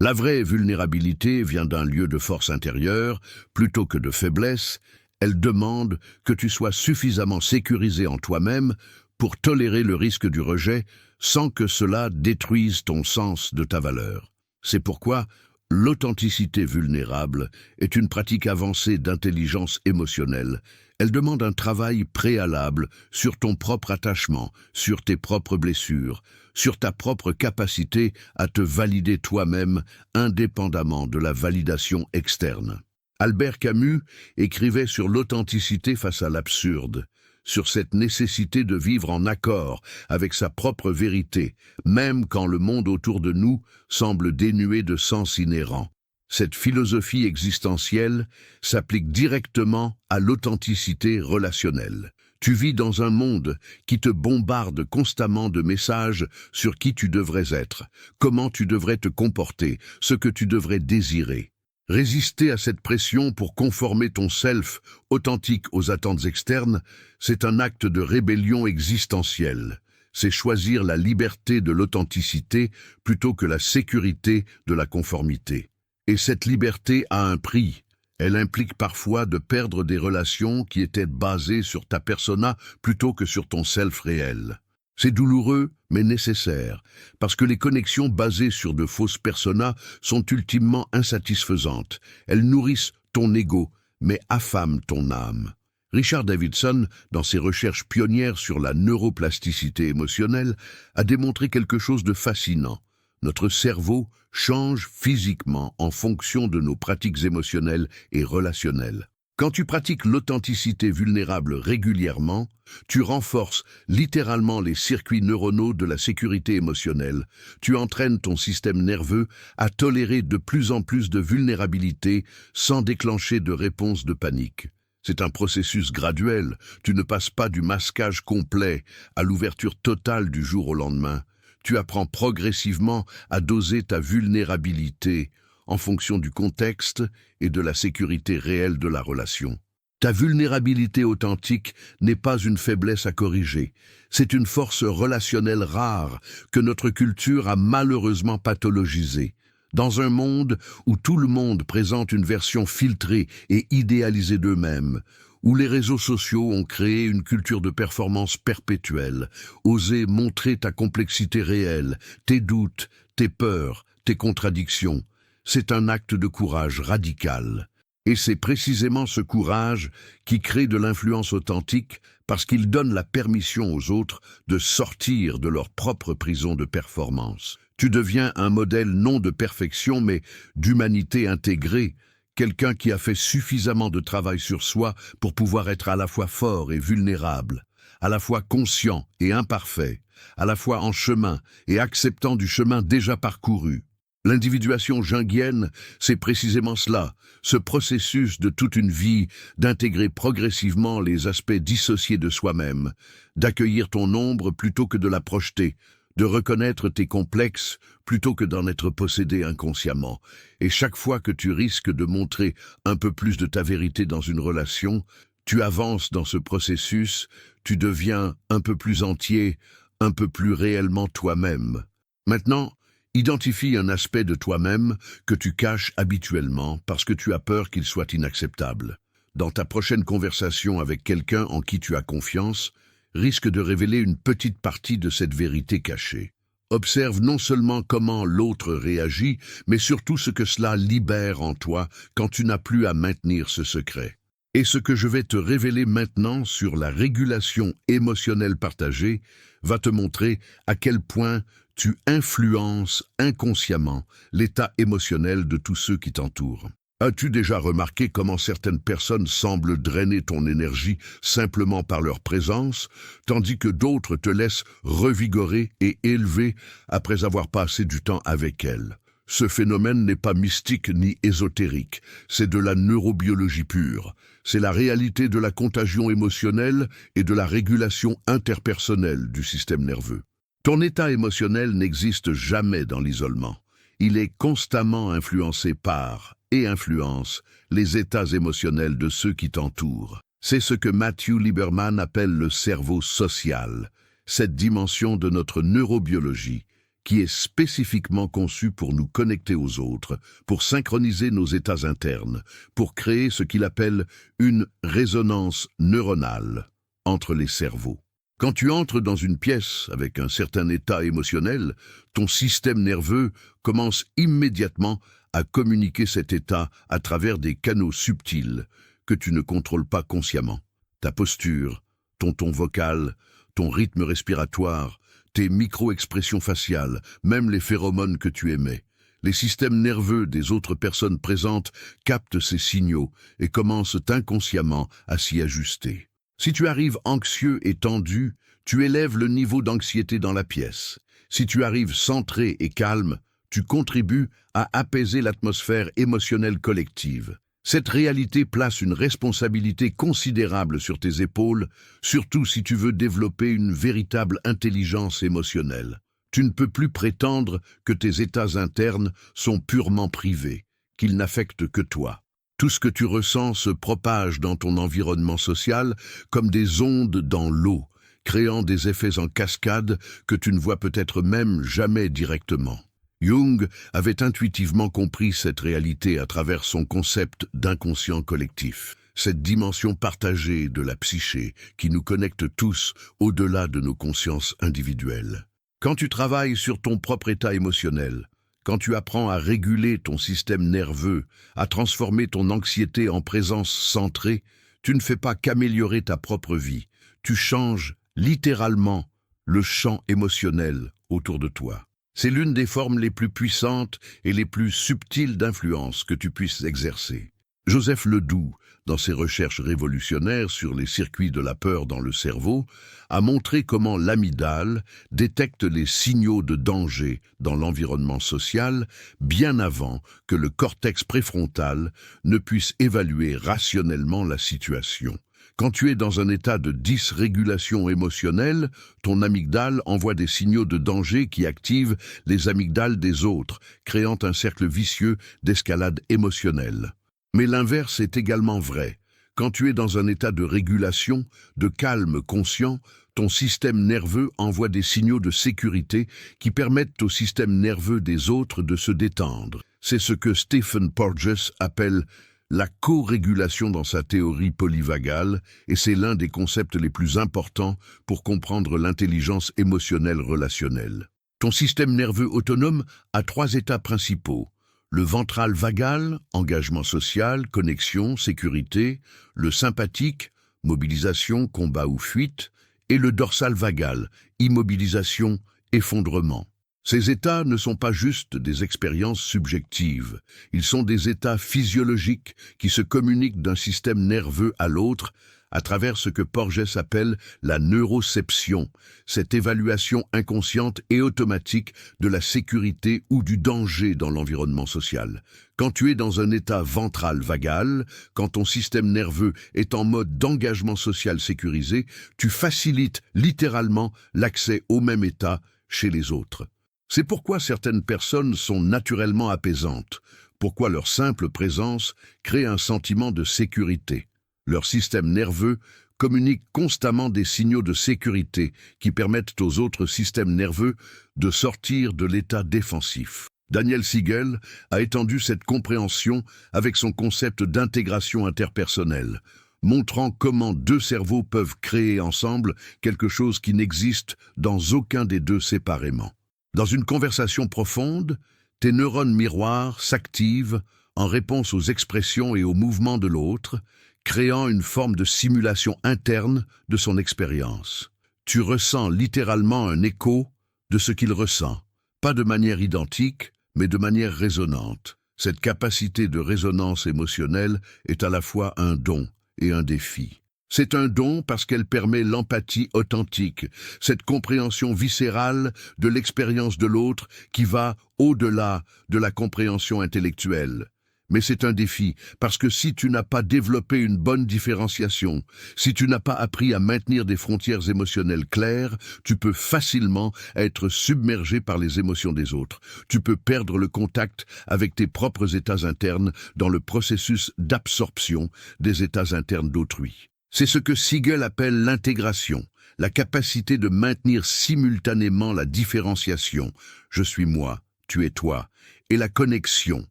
La vraie vulnérabilité vient d'un lieu de force intérieure, plutôt que de faiblesse. Elle demande que tu sois suffisamment sécurisé en toi-même pour tolérer le risque du rejet sans que cela détruise ton sens de ta valeur. C'est pourquoi l'authenticité vulnérable est une pratique avancée d'intelligence émotionnelle. Elle demande un travail préalable sur ton propre attachement, sur tes propres blessures, sur ta propre capacité à te valider toi-même indépendamment de la validation externe. Albert Camus écrivait sur l'authenticité face à l'absurde, sur cette nécessité de vivre en accord avec sa propre vérité, même quand le monde autour de nous semble dénué de sens inhérent. Cette philosophie existentielle s'applique directement à l'authenticité relationnelle. Tu vis dans un monde qui te bombarde constamment de messages sur qui tu devrais être, comment tu devrais te comporter, ce que tu devrais désirer. Résister à cette pression pour conformer ton self authentique aux attentes externes, c'est un acte de rébellion existentielle. C'est choisir la liberté de l'authenticité plutôt que la sécurité de la conformité. Et cette liberté a un prix. Elle implique parfois de perdre des relations qui étaient basées sur ta persona plutôt que sur ton self réel. C'est douloureux, mais nécessaire, parce que les connexions basées sur de fausses personas sont ultimement insatisfaisantes. Elles nourrissent ton ego, mais affament ton âme. Richard Davidson, dans ses recherches pionnières sur la neuroplasticité émotionnelle, a démontré quelque chose de fascinant. Notre cerveau change physiquement en fonction de nos pratiques émotionnelles et relationnelles. Quand tu pratiques l'authenticité vulnérable régulièrement, tu renforces littéralement les circuits neuronaux de la sécurité émotionnelle. Tu entraînes ton système nerveux à tolérer de plus en plus de vulnérabilité sans déclencher de réponse de panique. C'est un processus graduel. Tu ne passes pas du masquage complet à l'ouverture totale du jour au lendemain. Tu apprends progressivement à doser ta vulnérabilité en fonction du contexte et de la sécurité réelle de la relation. Ta vulnérabilité authentique n'est pas une faiblesse à corriger, c'est une force relationnelle rare que notre culture a malheureusement pathologisée. Dans un monde où tout le monde présente une version filtrée et idéalisée d'eux-mêmes, où les réseaux sociaux ont créé une culture de performance perpétuelle, oser montrer ta complexité réelle, tes doutes, tes peurs, tes contradictions, C'est un acte de courage radical. Et c'est précisément ce courage qui crée de l'influence authentique parce qu'il donne la permission aux autres de sortir de leur propre prison de performance. Tu deviens un modèle non de perfection mais d'humanité intégrée, quelqu'un qui a fait suffisamment de travail sur soi pour pouvoir être à la fois fort et vulnérable, à la fois conscient et imparfait, à la fois en chemin et acceptant du chemin déjà parcouru. L'individuation jungienne, c'est précisément cela, ce processus de toute une vie, d'intégrer progressivement les aspects dissociés de soi-même, d'accueillir ton ombre plutôt que de la projeter, de reconnaître tes complexes plutôt que d'en être possédé inconsciemment. Et chaque fois que tu risques de montrer un peu plus de ta vérité dans une relation, tu avances dans ce processus, tu deviens un peu plus entier, un peu plus réellement toi-même. Maintenant, identifie un aspect de toi-même que tu caches habituellement parce que tu as peur qu'il soit inacceptable. Dans ta prochaine conversation avec quelqu'un en qui tu as confiance, risque de révéler une petite partie de cette vérité cachée. Observe non seulement comment l'autre réagit, mais surtout ce que cela libère en toi quand tu n'as plus à maintenir ce secret. Et ce que je vais te révéler maintenant sur la régulation émotionnelle partagée va te montrer à quel point tu influences inconsciemment l'état émotionnel de tous ceux qui t'entourent. As-tu déjà remarqué comment certaines personnes semblent drainer ton énergie simplement par leur présence, tandis que d'autres te laissent revigorer et élever après avoir passé du temps avec elles? Ce phénomène n'est pas mystique ni ésotérique, c'est de la neurobiologie pure. C'est la réalité de la contagion émotionnelle et de la régulation interpersonnelle du système nerveux. Ton état émotionnel n'existe jamais dans l'isolement. Il est constamment influencé par et influence les états émotionnels de ceux qui t'entourent. C'est ce que Matthew Lieberman appelle le cerveau social, cette dimension de notre neurobiologie qui est spécifiquement conçue pour nous connecter aux autres, pour synchroniser nos états internes, pour créer ce qu'il appelle une résonance neuronale entre les cerveaux. Quand tu entres dans une pièce avec un certain état émotionnel, ton système nerveux commence immédiatement à communiquer cet état à travers des canaux subtils que tu ne contrôles pas consciemment. Ta posture, ton ton vocal, ton rythme respiratoire, tes micro-expressions faciales, même les phéromones que tu émets. Les systèmes nerveux des autres personnes présentes captent ces signaux et commencent inconsciemment à s'y ajuster. Si tu arrives anxieux et tendu, tu élèves le niveau d'anxiété dans la pièce. Si tu arrives centré et calme, tu contribues à apaiser l'atmosphère émotionnelle collective. Cette réalité place une responsabilité considérable sur tes épaules, surtout si tu veux développer une véritable intelligence émotionnelle. Tu ne peux plus prétendre que tes états internes sont purement privés, qu'ils n'affectent que toi. Tout ce que tu ressens se propage dans ton environnement social comme des ondes dans l'eau, créant des effets en cascade que tu ne vois peut-être même jamais directement. Jung avait intuitivement compris cette réalité à travers son concept d'inconscient collectif, cette dimension partagée de la psyché qui nous connecte tous au-delà de nos consciences individuelles. Quand tu travailles sur ton propre état émotionnel, quand tu apprends à réguler ton système nerveux, à transformer ton anxiété en présence centrée, tu ne fais pas qu'améliorer ta propre vie, tu changes littéralement le champ émotionnel autour de toi. C'est l'une des formes les plus puissantes et les plus subtiles d'influence que tu puisses exercer. Joseph Ledoux, dans ses recherches révolutionnaires sur les circuits de la peur dans le cerveau, a montré comment l'amygdale détecte les signaux de danger dans l'environnement social bien avant que le cortex préfrontal ne puisse évaluer rationnellement la situation. Quand tu es dans un état de dysrégulation émotionnelle, ton amygdale envoie des signaux de danger qui activent les amygdales des autres, créant un cercle vicieux d'escalade émotionnelle. Mais l'inverse est également vrai. Quand tu es dans un état de régulation, de calme conscient, ton système nerveux envoie des signaux de sécurité qui permettent au système nerveux des autres de se détendre. C'est ce que Stephen Porges appelle la co-régulation dans sa théorie polyvagale, et c'est l'un des concepts les plus importants pour comprendre l'intelligence émotionnelle relationnelle. Ton système nerveux autonome a 3 états principaux: Le ventral vagal, engagement social, connexion, sécurité. Le sympathique, mobilisation, combat ou fuite. Et le dorsal vagal, immobilisation, effondrement. Ces états ne sont pas juste des expériences subjectives, ils sont des états physiologiques qui se communiquent d'un système nerveux à l'autre à travers ce que Porges appelle la neuroception, cette évaluation inconsciente et automatique de la sécurité ou du danger dans l'environnement social. Quand tu es dans un état ventral vagal, quand ton système nerveux est en mode d'engagement social sécurisé, tu facilites littéralement l'accès au même état chez les autres. C'est pourquoi certaines personnes sont naturellement apaisantes, pourquoi leur simple présence crée un sentiment de sécurité. Leur système nerveux communique constamment des signaux de sécurité qui permettent aux autres systèmes nerveux de sortir de l'état défensif. Daniel Siegel a étendu cette compréhension avec son concept d'intégration interpersonnelle, montrant comment deux cerveaux peuvent créer ensemble quelque chose qui n'existe dans aucun des deux séparément. Dans une conversation profonde, tes neurones miroirs s'activent en réponse aux expressions et aux mouvements de l'autre, créant une forme de simulation interne de son expérience. Tu ressens littéralement un écho de ce qu'il ressent, pas de manière identique, mais de manière résonante. Cette capacité de résonance émotionnelle est à la fois un don et un défi. C'est un don parce qu'elle permet l'empathie authentique, cette compréhension viscérale de l'expérience de l'autre qui va au-delà de la compréhension intellectuelle. Mais c'est un défi parce que si tu n'as pas développé une bonne différenciation, si tu n'as pas appris à maintenir des frontières émotionnelles claires, tu peux facilement être submergé par les émotions des autres. Tu peux perdre le contact avec tes propres états internes dans le processus d'absorption des états internes d'autrui. C'est ce que Siegel appelle l'intégration, la capacité de maintenir simultanément la différenciation, je suis moi, tu es toi, et la connexion,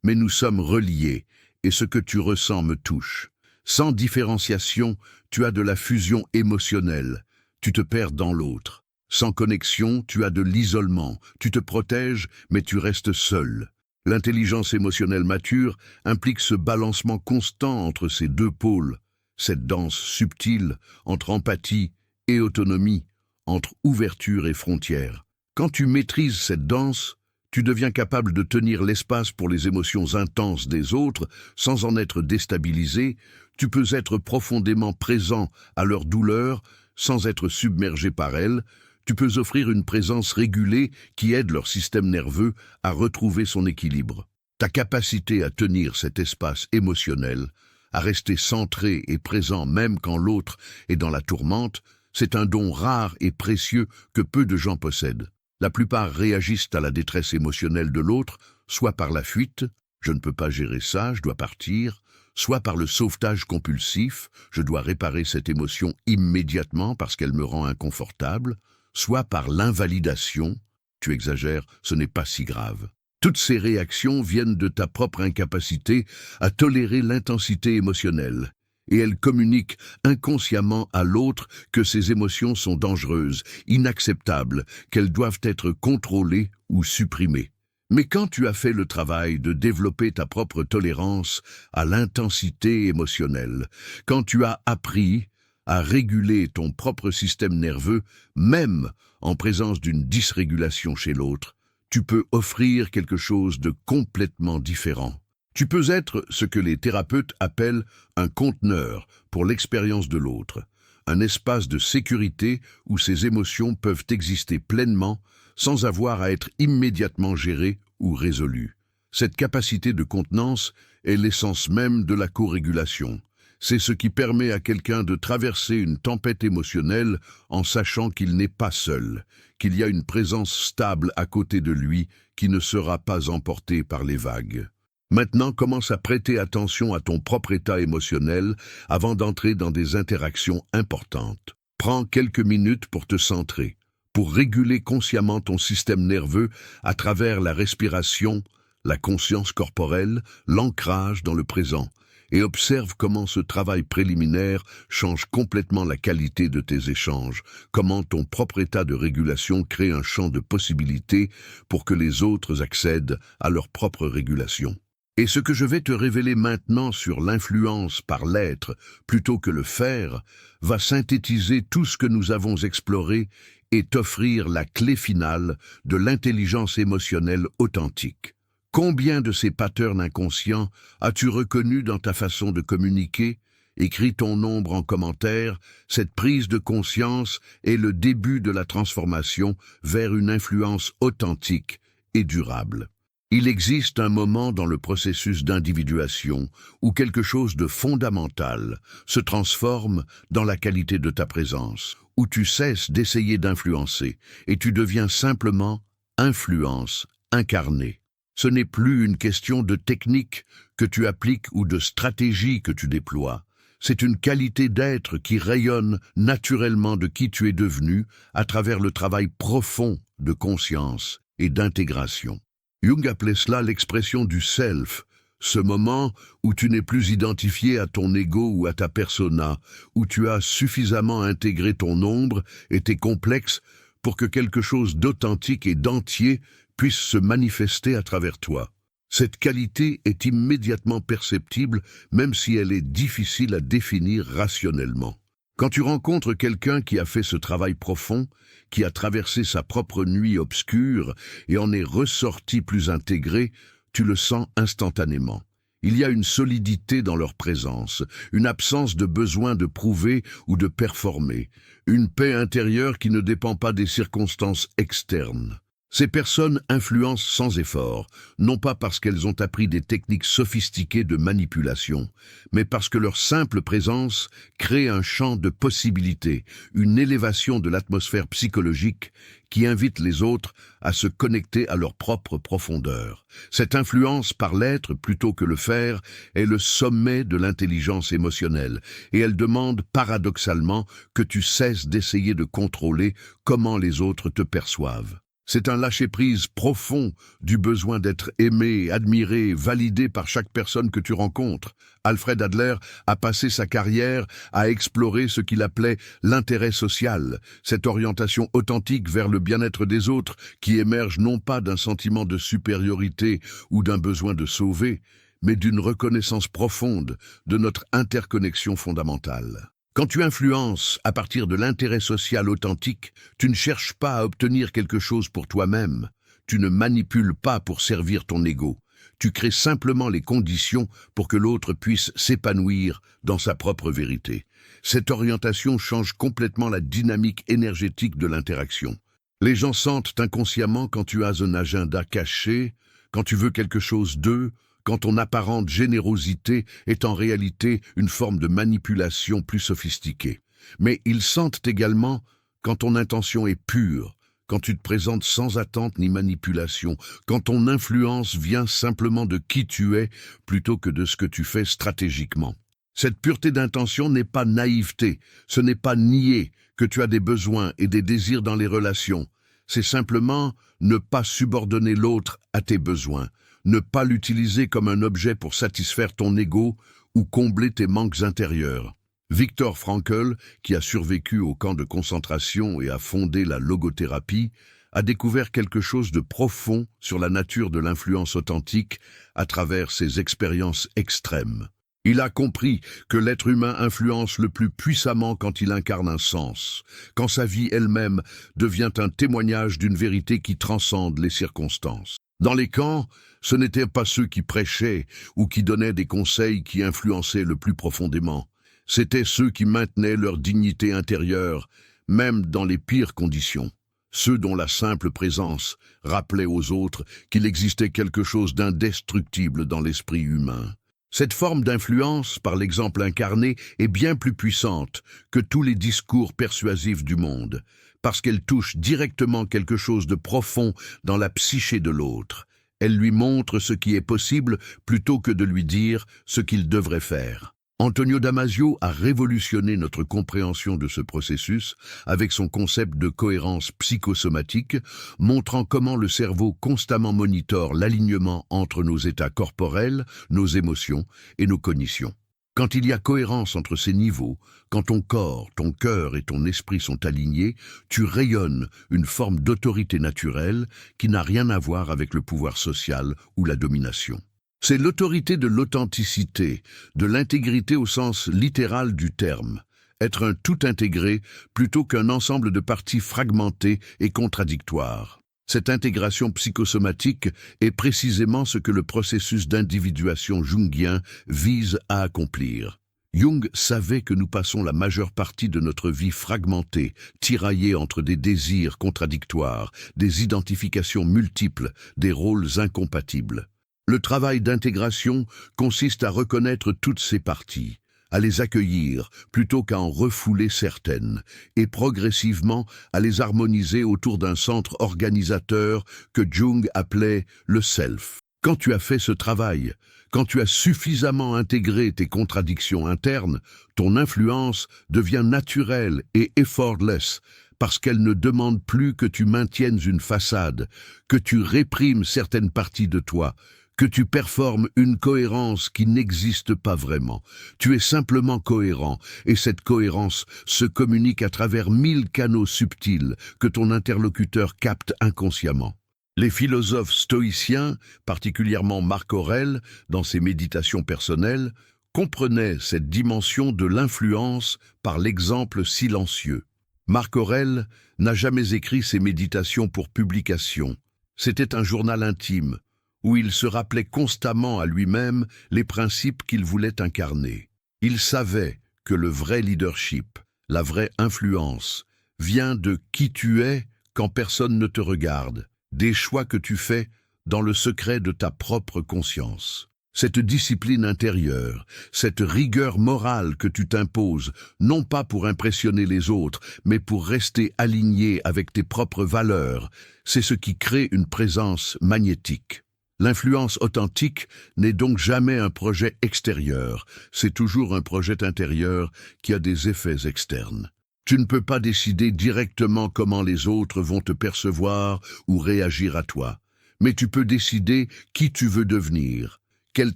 mais nous sommes reliés, et ce que tu ressens me touche. Sans différenciation, tu as de la fusion émotionnelle, tu te perds dans l'autre. Sans connexion, tu as de l'isolement, tu te protèges, mais tu restes seul. L'intelligence émotionnelle mature implique ce balancement constant entre ces deux pôles, cette danse subtile entre empathie et autonomie, entre ouverture et frontière. Quand tu maîtrises cette danse, tu deviens capable de tenir l'espace pour les émotions intenses des autres sans en être déstabilisé, tu peux être profondément présent à leur douleur sans être submergé par elles, tu peux offrir une présence régulée qui aide leur système nerveux à retrouver son équilibre. Ta capacité à tenir cet espace émotionnel, à rester centré et présent même quand l'autre est dans la tourmente, c'est un don rare et précieux que peu de gens possèdent. La plupart réagissent à la détresse émotionnelle de l'autre, soit par la fuite, je ne peux pas gérer ça, je dois partir, soit par le sauvetage compulsif, je dois réparer cette émotion immédiatement parce qu'elle me rend inconfortable, soit par l'invalidation, tu exagères, ce n'est pas si grave. Toutes ces réactions viennent de ta propre incapacité à tolérer l'intensité émotionnelle, et elles communiquent inconsciemment à l'autre que ces émotions sont dangereuses, inacceptables, qu'elles doivent être contrôlées ou supprimées. Mais quand tu as fait le travail de développer ta propre tolérance à l'intensité émotionnelle, quand tu as appris à réguler ton propre système nerveux, même en présence d'une dysrégulation chez l'autre, tu peux offrir quelque chose de complètement différent. Tu peux être ce que les thérapeutes appellent un conteneur pour l'expérience de l'autre, un espace de sécurité où ces émotions peuvent exister pleinement sans avoir à être immédiatement gérées ou résolues. Cette capacité de contenance est l'essence même de la co-régulation. C'est ce qui permet à quelqu'un de traverser une tempête émotionnelle en sachant qu'il n'est pas seul, qu'il y a une présence stable à côté de lui qui ne sera pas emportée par les vagues. Maintenant, commence à prêter attention à ton propre état émotionnel avant d'entrer dans des interactions importantes. Prends quelques minutes pour te centrer, pour réguler consciemment ton système nerveux à travers la respiration, la conscience corporelle, l'ancrage dans le présent, et observe comment ce travail préliminaire change complètement la qualité de tes échanges, comment ton propre état de régulation crée un champ de possibilités pour que les autres accèdent à leur propre régulation. Et ce que je vais te révéler maintenant sur l'influence par l'être plutôt que le faire va synthétiser tout ce que nous avons exploré et t'offrir la clé finale de l'intelligence émotionnelle authentique. Combien de ces patterns inconscients as-tu reconnu dans ta façon de communiquer? Écris ton nombre en commentaire. Cette prise de conscience est le début de la transformation vers une influence authentique et durable. Il existe un moment dans le processus d'individuation où quelque chose de fondamental se transforme dans la qualité de ta présence, où tu cesses d'essayer d'influencer et tu deviens simplement influence incarnée. Ce n'est plus une question de technique que tu appliques ou de stratégie que tu déploies. C'est une qualité d'être qui rayonne naturellement de qui tu es devenu à travers le travail profond de conscience et d'intégration. Jung appelait cela l'expression du self, ce moment où tu n'es plus identifié à ton ego ou à ta persona, où tu as suffisamment intégré ton ombre et tes complexes pour que quelque chose d'authentique et d'entier puisse se manifester à travers toi. Cette qualité est immédiatement perceptible, même si elle est difficile à définir rationnellement. Quand tu rencontres quelqu'un qui a fait ce travail profond, qui a traversé sa propre nuit obscure et en est ressorti plus intégré, tu le sens instantanément. Il y a une solidité dans leur présence, une absence de besoin de prouver ou de performer, une paix intérieure qui ne dépend pas des circonstances externes. Ces personnes influencent sans effort, non pas parce qu'elles ont appris des techniques sophistiquées de manipulation, mais parce que leur simple présence crée un champ de possibilités, une élévation de l'atmosphère psychologique qui invite les autres à se connecter à leur propre profondeur. Cette influence par l'être plutôt que le faire est le sommet de l'intelligence émotionnelle, et elle demande paradoxalement que tu cesses d'essayer de contrôler comment les autres te perçoivent. C'est un lâcher-prise profond du besoin d'être aimé, admiré, validé par chaque personne que tu rencontres. Alfred Adler a passé sa carrière à explorer ce qu'il appelait l'intérêt social, cette orientation authentique vers le bien-être des autres qui émerge non pas d'un sentiment de supériorité ou d'un besoin de sauver, mais d'une reconnaissance profonde de notre interconnexion fondamentale. Quand tu influences à partir de l'intérêt social authentique, tu ne cherches pas à obtenir quelque chose pour toi-même. Tu ne manipules pas pour servir ton ego. Tu crées simplement les conditions pour que l'autre puisse s'épanouir dans sa propre vérité. Cette orientation change complètement la dynamique énergétique de l'interaction. Les gens sentent inconsciemment quand tu as un agenda caché, quand tu veux quelque chose d'eux, quand ton apparente générosité est en réalité une forme de manipulation plus sophistiquée. Mais ils sentent également quand ton intention est pure, quand tu te présentes sans attente ni manipulation, quand ton influence vient simplement de qui tu es plutôt que de ce que tu fais stratégiquement. Cette pureté d'intention n'est pas naïveté, ce n'est pas nier que tu as des besoins et des désirs dans les relations. C'est simplement ne pas subordonner l'autre à tes besoins, ne pas l'utiliser comme un objet pour satisfaire ton ego ou combler tes manques intérieurs. Viktor Frankl, qui a survécu au camp de concentration et a fondé la logothérapie, a découvert quelque chose de profond sur la nature de l'influence authentique à travers ses expériences extrêmes. Il a compris que l'être humain influence le plus puissamment quand il incarne un sens, quand sa vie elle-même devient un témoignage d'une vérité qui transcende les circonstances. Dans les camps, ce n'étaient pas ceux qui prêchaient ou qui donnaient des conseils qui influençaient le plus profondément. C'étaient ceux qui maintenaient leur dignité intérieure, même dans les pires conditions. Ceux dont la simple présence rappelait aux autres qu'il existait quelque chose d'indestructible dans l'esprit humain. Cette forme d'influence, par l'exemple incarné, est bien plus puissante que tous les discours persuasifs du monde, parce qu'elle touche directement quelque chose de profond dans la psyché de l'autre. Elle lui montre ce qui est possible plutôt que de lui dire ce qu'il devrait faire. Antonio Damasio a révolutionné notre compréhension de ce processus avec son concept de cohérence psychosomatique, montrant comment le cerveau constamment monitore l'alignement entre nos états corporels, nos émotions et nos cognitions. Quand il y a cohérence entre ces niveaux, quand ton corps, ton cœur et ton esprit sont alignés, tu rayonnes une forme d'autorité naturelle qui n'a rien à voir avec le pouvoir social ou la domination. C'est l'autorité de l'authenticité, de l'intégrité au sens littéral du terme. Être un tout intégré plutôt qu'un ensemble de parties fragmentées et contradictoires. Cette intégration psychosomatique est précisément ce que le processus d'individuation jungien vise à accomplir. Jung savait que nous passons la majeure partie de notre vie fragmentée, tiraillée entre des désirs contradictoires, des identifications multiples, des rôles incompatibles. Le travail d'intégration consiste à reconnaître toutes ces parties, à les accueillir plutôt qu'à en refouler certaines, et progressivement à les harmoniser autour d'un centre organisateur que Jung appelait le self. Quand tu as fait ce travail, quand tu as suffisamment intégré tes contradictions internes, ton influence devient naturelle et effortless, parce qu'elle ne demande plus que tu maintiennes une façade, que tu réprimes certaines parties de toi, que tu performes une cohérence qui n'existe pas vraiment. Tu es simplement cohérent, et cette cohérence se communique à travers 1000 canaux subtils que ton interlocuteur capte inconsciemment. Les philosophes stoïciens, particulièrement Marc Aurèle, dans ses méditations personnelles, comprenaient cette dimension de l'influence par l'exemple silencieux. Marc Aurèle n'a jamais écrit ses méditations pour publication. C'était un journal intime, où il se rappelait constamment à lui-même les principes qu'il voulait incarner. Il savait que le vrai leadership, la vraie influence, vient de qui tu es quand personne ne te regarde, des choix que tu fais dans le secret de ta propre conscience. Cette discipline intérieure, cette rigueur morale que tu t'imposes, non pas pour impressionner les autres, mais pour rester aligné avec tes propres valeurs, c'est ce qui crée une présence magnétique. L'influence authentique n'est donc jamais un projet extérieur, c'est toujours un projet intérieur qui a des effets externes. Tu ne peux pas décider directement comment les autres vont te percevoir ou réagir à toi, mais tu peux décider qui tu veux devenir, quel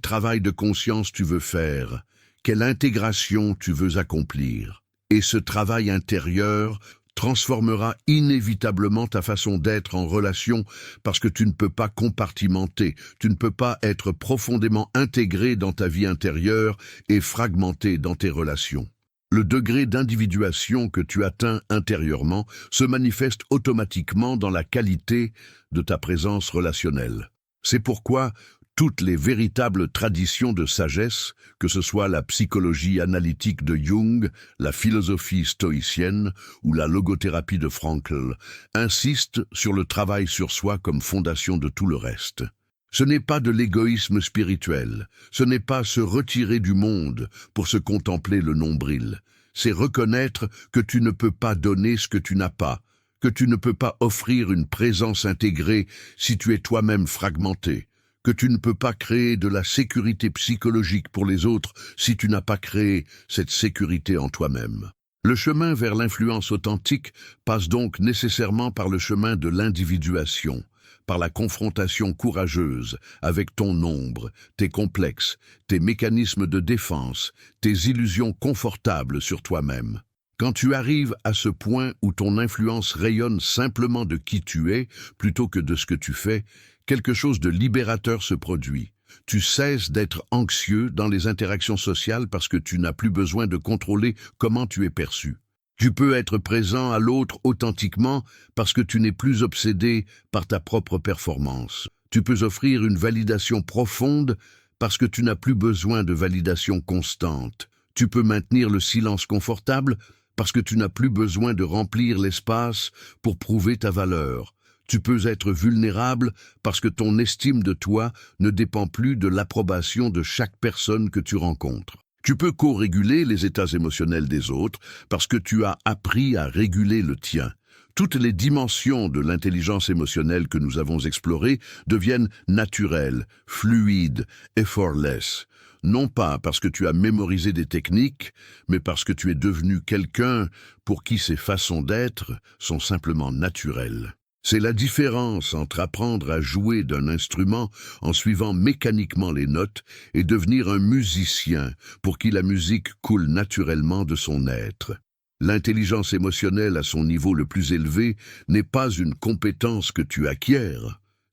travail de conscience tu veux faire, quelle intégration tu veux accomplir. Et ce travail intérieur transformera inévitablement ta façon d'être en relation parce que tu ne peux pas compartimenter, tu ne peux pas être profondément intégré dans ta vie intérieure et fragmenté dans tes relations. Le degré d'individuation que tu atteins intérieurement se manifeste automatiquement dans la qualité de ta présence relationnelle. C'est pourquoi toutes les véritables traditions de sagesse, que ce soit la psychologie analytique de Jung, la philosophie stoïcienne ou la logothérapie de Frankl, insistent sur le travail sur soi comme fondation de tout le reste. Ce n'est pas de l'égoïsme spirituel, ce n'est pas se retirer du monde pour se contempler le nombril, c'est reconnaître que tu ne peux pas donner ce que tu n'as pas, que tu ne peux pas offrir une présence intégrée si tu es toi-même fragmenté, que tu ne peux pas créer de la sécurité psychologique pour les autres si tu n'as pas créé cette sécurité en toi-même. Le chemin vers l'influence authentique passe donc nécessairement par le chemin de l'individuation, par la confrontation courageuse avec ton ombre, tes complexes, tes mécanismes de défense, tes illusions confortables sur toi-même. Quand tu arrives à ce point où ton influence rayonne simplement de qui tu es plutôt que de ce que tu fais, quelque chose de libérateur se produit. Tu cesses d'être anxieux dans les interactions sociales parce que tu n'as plus besoin de contrôler comment tu es perçu. Tu peux être présent à l'autre authentiquement parce que tu n'es plus obsédé par ta propre performance. Tu peux offrir une validation profonde parce que tu n'as plus besoin de validation constante. Tu peux maintenir le silence confortable parce que tu n'as plus besoin de remplir l'espace pour prouver ta valeur. Tu peux être vulnérable parce que ton estime de toi ne dépend plus de l'approbation de chaque personne que tu rencontres. Tu peux co-réguler les états émotionnels des autres parce que tu as appris à réguler le tien. Toutes les dimensions de l'intelligence émotionnelle que nous avons explorées deviennent naturelles, fluides, effortless. non pas parce que tu as mémorisé des techniques, mais parce que tu es devenu quelqu'un pour qui ces façons d'être sont simplement naturelles. C'est la différence entre apprendre à jouer d'un instrument en suivant mécaniquement les notes et devenir un musicien pour qui la musique coule naturellement de son être. L'intelligence émotionnelle à son niveau le plus élevé n'est pas une compétence que tu acquiers,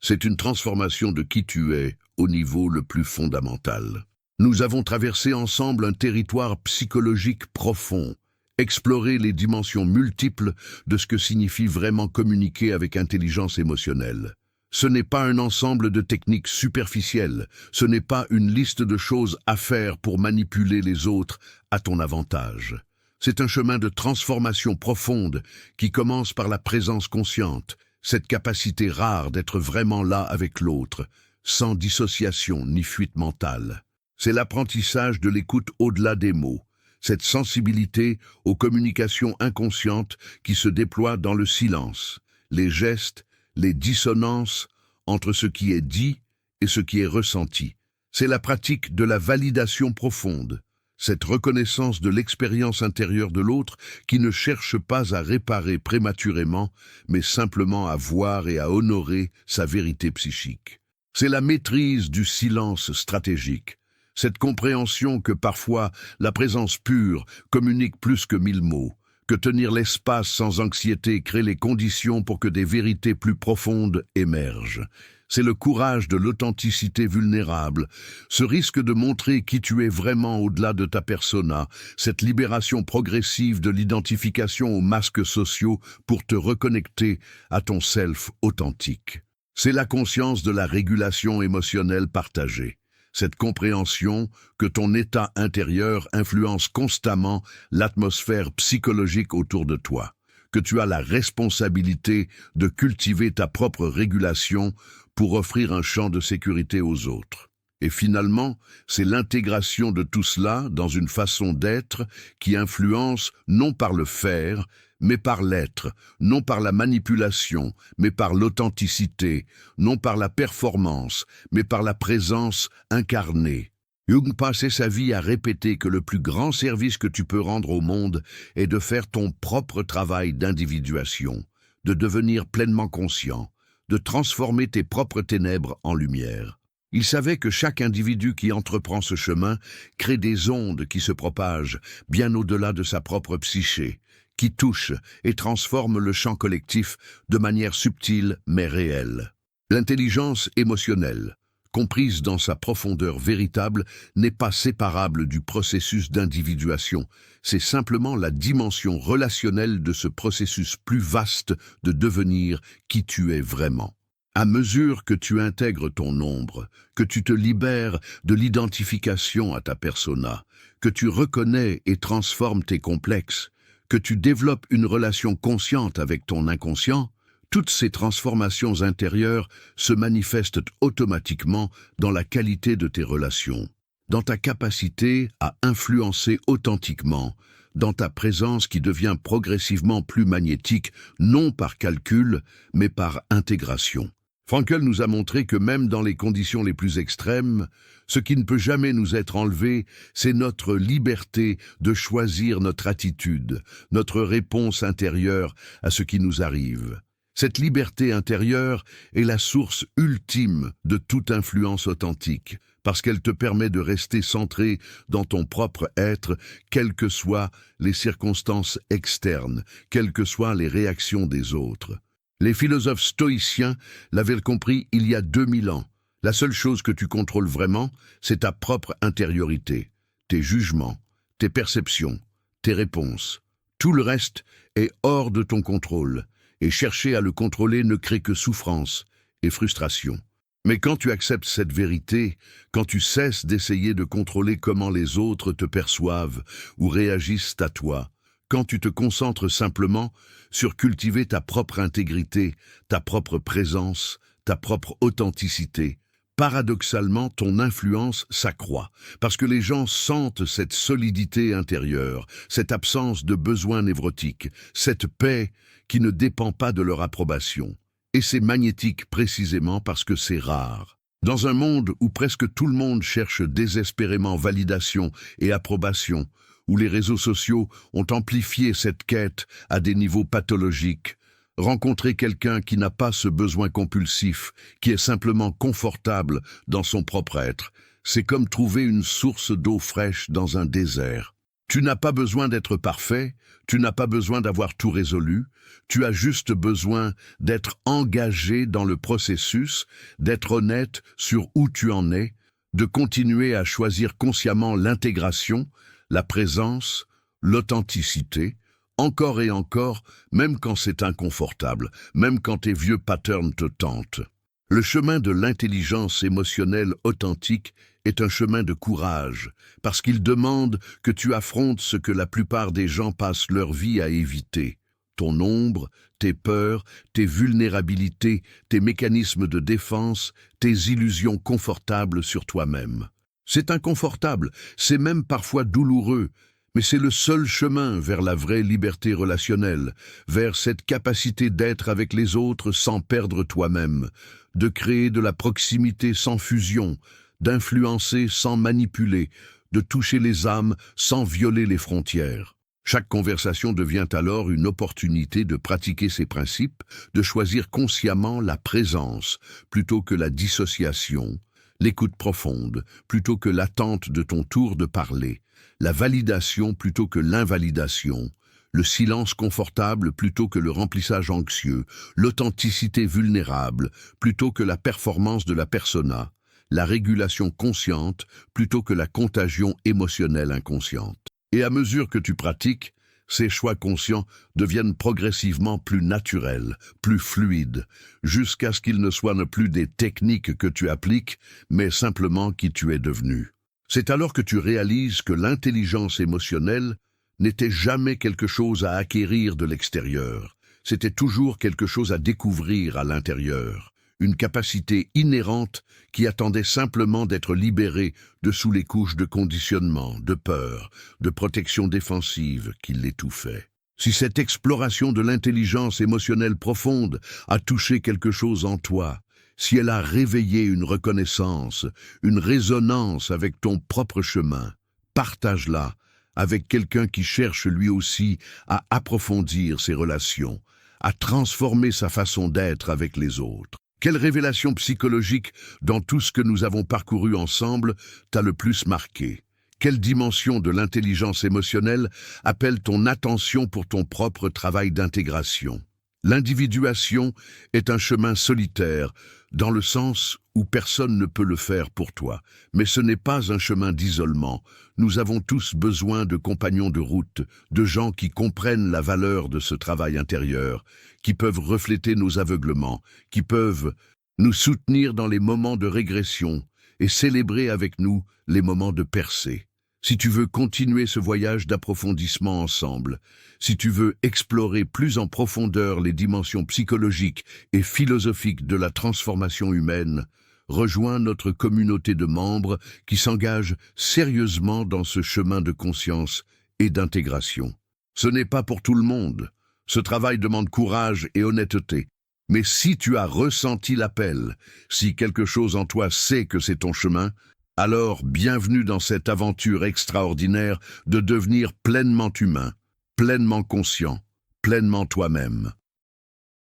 c'est une transformation de qui tu es au niveau le plus fondamental. Nous avons traversé ensemble un territoire psychologique profond, exploré les dimensions multiples de ce que signifie vraiment communiquer avec intelligence émotionnelle. Ce n'est pas un ensemble de techniques superficielles, ce n'est pas une liste de choses à faire pour manipuler les autres à ton avantage. C'est un chemin de transformation profonde qui commence par la présence consciente, cette capacité rare d'être vraiment là avec l'autre, sans dissociation ni fuite mentale. C'est l'apprentissage de l'écoute au-delà des mots, cette sensibilité aux communications inconscientes qui se déploient dans le silence, les gestes, les dissonances entre ce qui est dit et ce qui est ressenti. C'est la pratique de la validation profonde, cette reconnaissance de l'expérience intérieure de l'autre qui ne cherche pas à réparer prématurément, mais simplement à voir et à honorer sa vérité psychique. C'est la maîtrise du silence stratégique, cette compréhension que parfois la présence pure communique plus que 1000 mots, que tenir l'espace sans anxiété crée les conditions pour que des vérités plus profondes émergent. C'est le courage de l'authenticité vulnérable, ce risque de montrer qui tu es vraiment au-delà de ta persona, cette libération progressive de l'identification aux masques sociaux pour te reconnecter à ton self authentique. C'est la conscience de la régulation émotionnelle partagée, cette compréhension que ton état intérieur influence constamment l'atmosphère psychologique autour de toi, que tu as la responsabilité de cultiver ta propre régulation pour offrir un champ de sécurité aux autres. Et finalement, c'est l'intégration de tout cela dans une façon d'être qui influence non par le faire, mais par l'être, non par la manipulation, mais par l'authenticité, non par la performance, mais par la présence incarnée. Jung passait sa vie à répéter que le plus grand service que tu peux rendre au monde est de faire ton propre travail d'individuation, de devenir pleinement conscient, de transformer tes propres ténèbres en lumière. Il savait que chaque individu qui entreprend ce chemin crée des ondes qui se propagent bien au-delà de sa propre psyché, qui touchent et transforment le champ collectif de manière subtile mais réelle. L'intelligence émotionnelle, comprise dans sa profondeur véritable, n'est pas séparable du processus d'individuation. C'est simplement la dimension relationnelle de ce processus plus vaste de devenir qui tu es vraiment. À mesure que tu intègres ton ombre, que tu te libères de l'identification à ta persona, que tu reconnais et transformes tes complexes, que tu développes une relation consciente avec ton inconscient, toutes ces transformations intérieures se manifestent automatiquement dans la qualité de tes relations, dans ta capacité à influencer authentiquement, dans ta présence qui devient progressivement plus magnétique, non par calcul, mais par intégration. Frankl nous a montré que même dans les conditions les plus extrêmes, ce qui ne peut jamais nous être enlevé, c'est notre liberté de choisir notre attitude, notre réponse intérieure à ce qui nous arrive. Cette liberté intérieure est la source ultime de toute influence authentique, parce qu'elle te permet de rester centré dans ton propre être, quelles que soient les circonstances externes, quelles que soient les réactions des autres. Les philosophes stoïciens l'avaient compris il y a 2000 ans. La seule chose que tu contrôles vraiment, c'est ta propre intériorité, tes jugements, tes perceptions, tes réponses. Tout le reste est hors de ton contrôle, et chercher à le contrôler ne crée que souffrance et frustration. Mais quand tu acceptes cette vérité, quand tu cesses d'essayer de contrôler comment les autres te perçoivent ou réagissent à toi, quand tu te concentres simplement sur cultiver ta propre intégrité, ta propre présence, ta propre authenticité, paradoxalement, ton influence s'accroît, parce que les gens sentent cette solidité intérieure, cette absence de besoins névrotiques, cette paix qui ne dépend pas de leur approbation. Et c'est magnétique précisément parce que c'est rare. Dans un monde où presque tout le monde cherche désespérément validation et approbation, où les réseaux sociaux ont amplifié cette quête à des niveaux pathologiques, rencontrer quelqu'un qui n'a pas ce besoin compulsif, qui est simplement confortable dans son propre être, c'est comme trouver une source d'eau fraîche dans un désert. Tu n'as pas besoin d'être parfait, tu n'as pas besoin d'avoir tout résolu, tu as juste besoin d'être engagé dans le processus, d'être honnête sur où tu en es, de continuer à choisir consciemment l'intégration, la présence, l'authenticité, encore et encore, même quand c'est inconfortable, même quand tes vieux patterns te tentent. Le chemin de l'intelligence émotionnelle authentique est un chemin de courage, parce qu'il demande que tu affrontes ce que la plupart des gens passent leur vie à éviter. Ton ombre, tes peurs, tes vulnérabilités, tes mécanismes de défense, tes illusions confortables sur toi-même. C'est inconfortable, c'est même parfois douloureux, mais c'est le seul chemin vers la vraie liberté relationnelle, vers cette capacité d'être avec les autres sans perdre toi-même, de créer de la proximité sans fusion, d'influencer sans manipuler, de toucher les âmes sans violer les frontières. Chaque conversation devient alors une opportunité de pratiquer ces principes, de choisir consciemment la présence plutôt que la dissociation, l'écoute profonde plutôt que l'attente de ton tour de parler, la validation plutôt que l'invalidation, le silence confortable plutôt que le remplissage anxieux, l'authenticité vulnérable plutôt que la performance de la persona, la régulation consciente plutôt que la contagion émotionnelle inconsciente. Et à mesure que tu pratiques, ces choix conscients deviennent progressivement plus naturels, plus fluides, jusqu'à ce qu'ils ne soient plus des techniques que tu appliques, mais simplement qui tu es devenu. C'est alors que tu réalises que l'intelligence émotionnelle n'était jamais quelque chose à acquérir de l'extérieur, c'était toujours quelque chose à découvrir à l'intérieur, une capacité inhérente qui attendait simplement d'être libérée de sous les couches de conditionnement, de peur, de protection défensive qui l'étouffaient. Si cette exploration de l'intelligence émotionnelle profonde a touché quelque chose en toi, si elle a réveillé une reconnaissance, une résonance avec ton propre chemin, partage-la avec quelqu'un qui cherche lui aussi à approfondir ses relations, à transformer sa façon d'être avec les autres. Quelle révélation psychologique dans tout ce que nous avons parcouru ensemble t'a le plus marqué? Quelle dimension de l'intelligence émotionnelle appelle ton attention pour ton propre travail d'intégration? L'individuation est un chemin solitaire, dans le sens où personne ne peut le faire pour toi. Mais ce n'est pas un chemin d'isolement. Nous avons tous besoin de compagnons de route, de gens qui comprennent la valeur de ce travail intérieur, qui peuvent refléter nos aveuglements, qui peuvent nous soutenir dans les moments de régression et célébrer avec nous les moments de percée. Si tu veux continuer ce voyage d'approfondissement ensemble, si tu veux explorer plus en profondeur les dimensions psychologiques et philosophiques de la transformation humaine, rejoins notre communauté de membres qui s'engagent sérieusement dans ce chemin de conscience et d'intégration. Ce n'est pas pour tout le monde. Ce travail demande courage et honnêteté. Mais si tu as ressenti l'appel, si quelque chose en toi sait que c'est ton chemin, alors bienvenue dans cette aventure extraordinaire de devenir pleinement humain, pleinement conscient, pleinement toi-même.